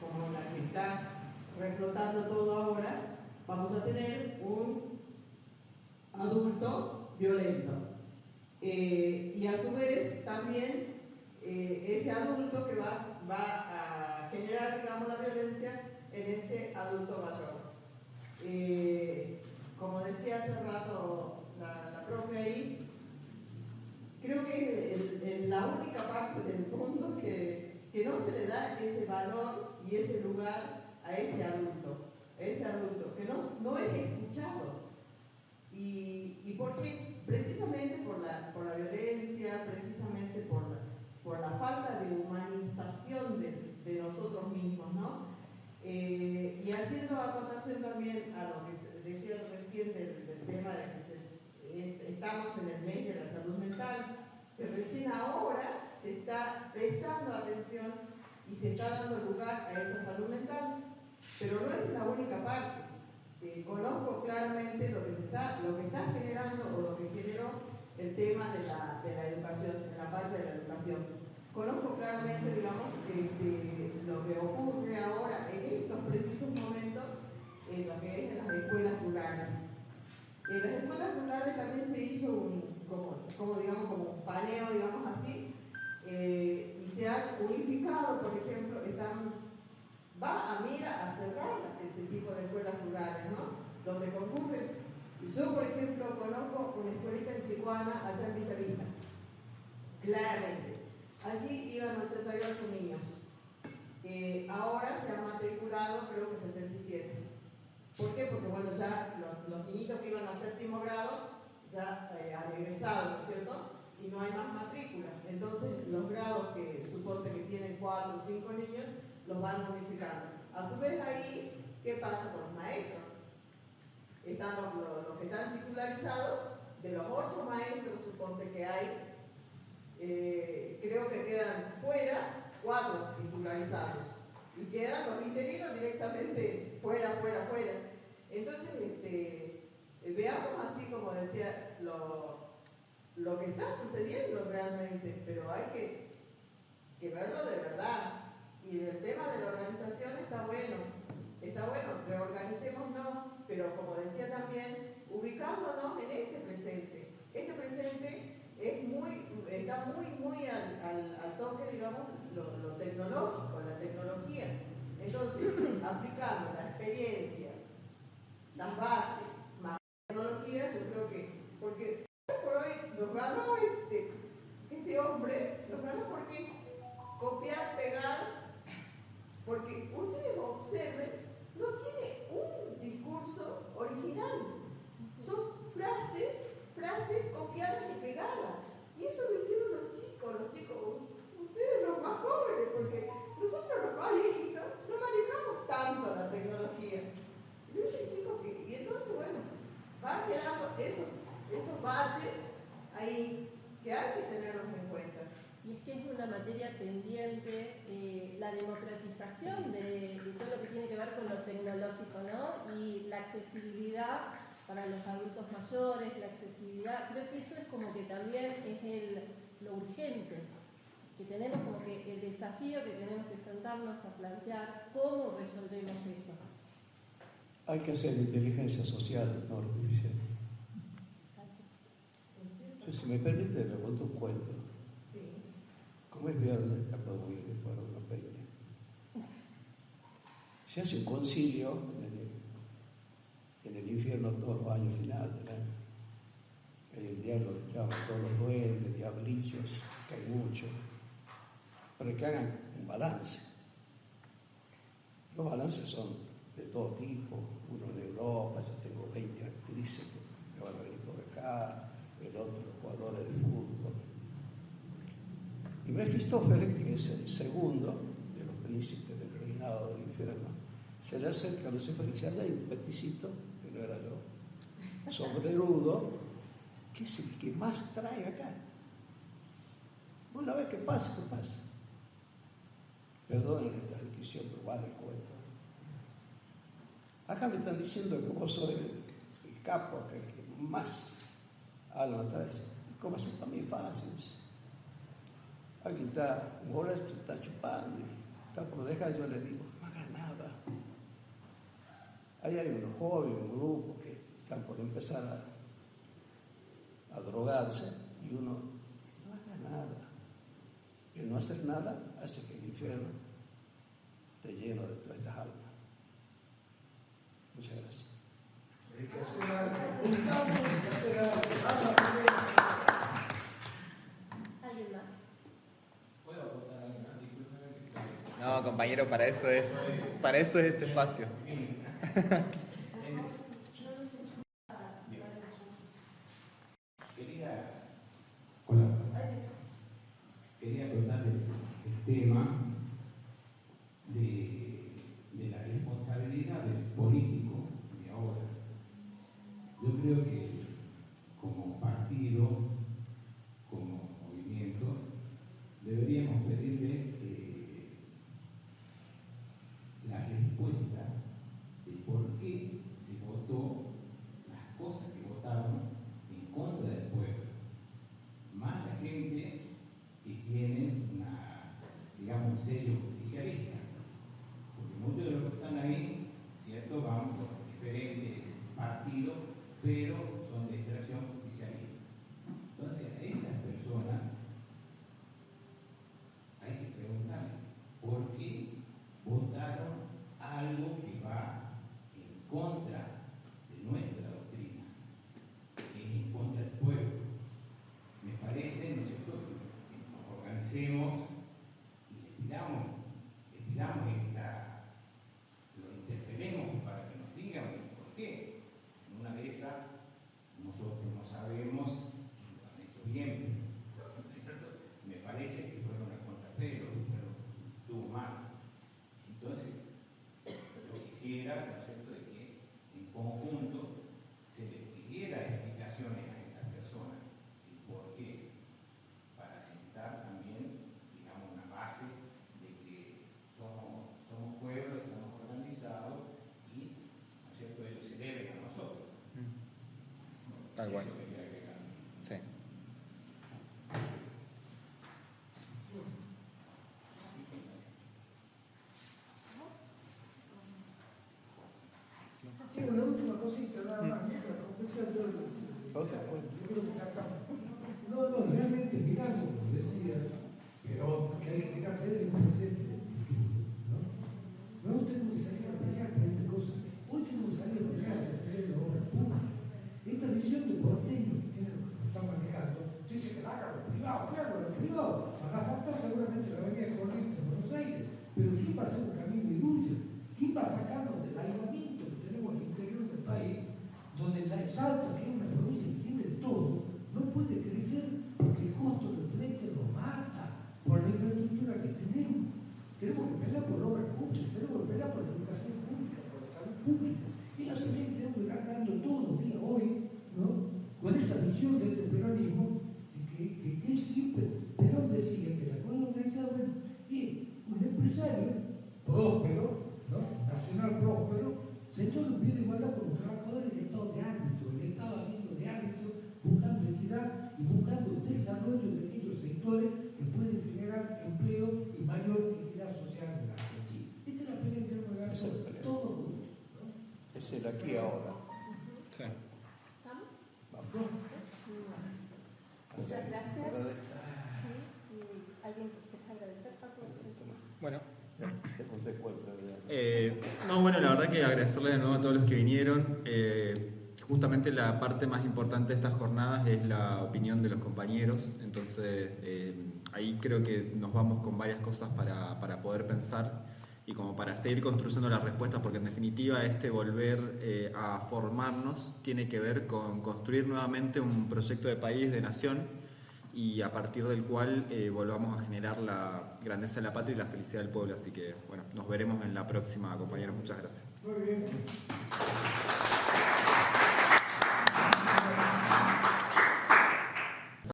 como la que está reflotando todo ahora, vamos a tener un adulto violento. Y a su vez también ese adulto que va a generar, digamos, la violencia en ese adulto mayor. Como decía hace rato la profe ahí, creo que es la única parte del mundo que no se le da ese valor y ese lugar a ese adulto que no es escuchado. ¿Y por qué? Precisamente por la violencia, precisamente por la falta de humanización de nosotros mismos, ¿no? Y haciendo acotación también a lo que decía recién del tema de que estamos en el mes de la salud mental, que recién ahora se está prestando atención y se está dando lugar a esa salud mental, pero no es la única parte. Conozco claramente lo que está generando o lo que generó el tema de la educación, en la parte de la educación. Conozco claramente, digamos, lo que ocurre ahora en estos precisos momentos en lo que es en las escuelas rurales. En las escuelas rurales también se hizo como un paneo, digamos así, y se han unificado, por ejemplo, va a mira a cerrar ese tipo de escuelas rurales, ¿no? Donde concurren. Yo, por ejemplo, conozco una escuelita en Chicoana, allá en Villavista, claramente. Allí iban 88 niños. Ahora se han matriculado, creo que 77. ¿Por qué? Porque, bueno, ya los niñitos que iban a séptimo grado ya han egresado, ¿no es cierto? Y no hay más matrícula. Entonces, los grados que suponte que tienen 4 o 5 niños, los van modificando. A su vez ahí, ¿qué pasa con los maestros? Están los que están titularizados, de los 8 maestros, suponte que hay, creo que quedan fuera 4 titularizados. Y quedan los interinos directamente fuera. Entonces, veamos así como decía lo que está sucediendo realmente, pero hay que verlo de verdad. Y el tema de la organización está bueno, reorganicémonos, pero como decía también, ubicándonos en este presente. Este presente está muy al toque, digamos, lo tecnológico, la tecnología. Entonces, aplicando la experiencia, las bases, más tecnología, yo creo que, porque por hoy nos ganó este hombre, nos ganó porque copiar, pegar, porque ustedes observen, no tiene un discurso original, son frases copiadas y pegadas, y eso lo hicieron los chicos, ustedes los más jóvenes, porque nosotros los más viejitos no manejamos tanto la tecnología, y entonces bueno, van quedando esos baches ahí que hay que tenerlos en cuenta. Y es que es una materia pendiente, la democratización de todo lo que tiene que ver con lo tecnológico, ¿no? Y la accesibilidad para los adultos mayores, la accesibilidad, creo que eso es como que también es lo urgente, que tenemos como que el desafío que tenemos que sentarnos a plantear cómo resolvemos eso. Hay que hacer inteligencia social, no artificial. Yo, si me permite, me cuento un cuento. Como es viernes, ya podemos ir después a una peña. Se hace un concilio en el infierno todos los años finales del año. Ahí el diablo llama a todos los duendes, diablillos, que hay muchos, para que hagan un balance. Los balances son de todo tipo, uno en Europa, yo tengo 20 actrices que van a venir por acá, el otro los jugadores de fútbol. Y Mefistófeles, que es el segundo de los príncipes del reinado del infierno, se le acerca a Lucifer y dice: allá hay un peticito, que no era yo, sobrerudo, que es el que más trae acá. Bueno, a ver qué pasa, qué pasa. Perdonen esta descripción, pero vale el cuento. Acá me están diciendo que vos sos el capo, que el que más alma traes. ¿Cómo es? Para mí es fácil. Alguien está, un borracho está chupando y está por dejar, yo le digo: no haga nada. Ahí hay unos jóvenes, un grupo que están por empezar a drogarse y uno dice: no haga nada. El no hacer nada hace que el infierno esté lleno de todas estas almas. Muchas gracias. ¿Alguien más? ¿Puedo aportar algo más? Discúlpeme. No, compañero, para eso es este espacio. Quería contarles el tema de la responsabilidad del político de ahora. Yo creo que como partido, como movimiento, deberíamos pedirle la respuesta de por qué se votó las cosas que votaron en contra del pueblo. Más la gente que tiene un sello justicialista, porque muchos de los que están ahí, ¿cierto?, van por diferentes partidos, pero son de extracción justicialista. Entonces, a esas personas hay que preguntarles por qué votaron algo que va en contra de nuestra doctrina, que es en contra del pueblo. Me parece, ¿no es cierto?, que nos organicemos y le pidamos lo interpelemos para que nos digan por qué. En una de esas, nosotros no sabemos que lo han hecho bien, ¿cierto? Me parece que fueron al contrapelo, pero estuvo mal. Entonces, yo quisiera, ¿no es cierto?, de que en conjunto se les pidiera explicaciones a estas personas y por qué, para sentar también, digamos, una base de que somos pueblo, estamos organizados y, ¿no es cierto?, ellos se deben a nosotros. Tal cual. Eso quería agregar. Sí. Sí, una última cosita, nada más. Yo creo que ya estamos. No, realmente mirando, como decía, pero que hay que mirar desde el presente del futuro, ¿no? No tenemos que salir a pelear por esta cosa. Hoy tenemos que salir a pelear a defender la obra pública. Esta visión de porteño que tienen los que nos están manejando, dice que la hagan los privados, claro, los privados. Van a faltar seguramente la avenida de Corrientes en Buenos Aires, pero ¿quién va a hacer un camino de lucha? ¿Quién va a sacarnos del aislamiento que tenemos al interior del país, donde la Salta, que es una provincia que tiene de todo, no puede crecer porque el costo del flete nos mata por la infraestructura que tenemos? Tenemos que pelear por obras públicas, tenemos que pelear por la educación pública, por la salud pública. Y la también tenemos que estar dando todos los días hoy, ¿no?, con esa visión de este peronismo, que él siempre, Perón decía que la cosa organizada es un empresario próspero, ¿no?, nacional próspero, sentado en pie de igualdad con los trabajadores del Estado de árbitro, el Estado haciendo de árbitro, buscando equidad y buscando desarrollo de aquellos sectores que pueden generar empleo y mayor equidad social en la Argentina. Esta es la pelea que tenemos que ganar todos juntos, ¿no? Es el aquí y ahora. Sí. ¿Estamos? Vamos. Muchas gracias. Sí. ¿Alguien quiere agradecer, Facu? Bueno. Te conté cuento, ¿verdad? No, bueno, la verdad que agradecerle de nuevo a todos los que vinieron. Justamente la parte más importante de estas jornadas es la opinión de los compañeros. Entonces, ahí creo que nos vamos con varias cosas para poder pensar y como para seguir construyendo las respuestas, porque en definitiva volver a formarnos tiene que ver con construir nuevamente un proyecto de país, de nación, y a partir del cual volvamos a generar la grandeza de la patria y la felicidad del pueblo. Así que, bueno, nos veremos en la próxima, compañeros. Muchas gracias. Muy bien.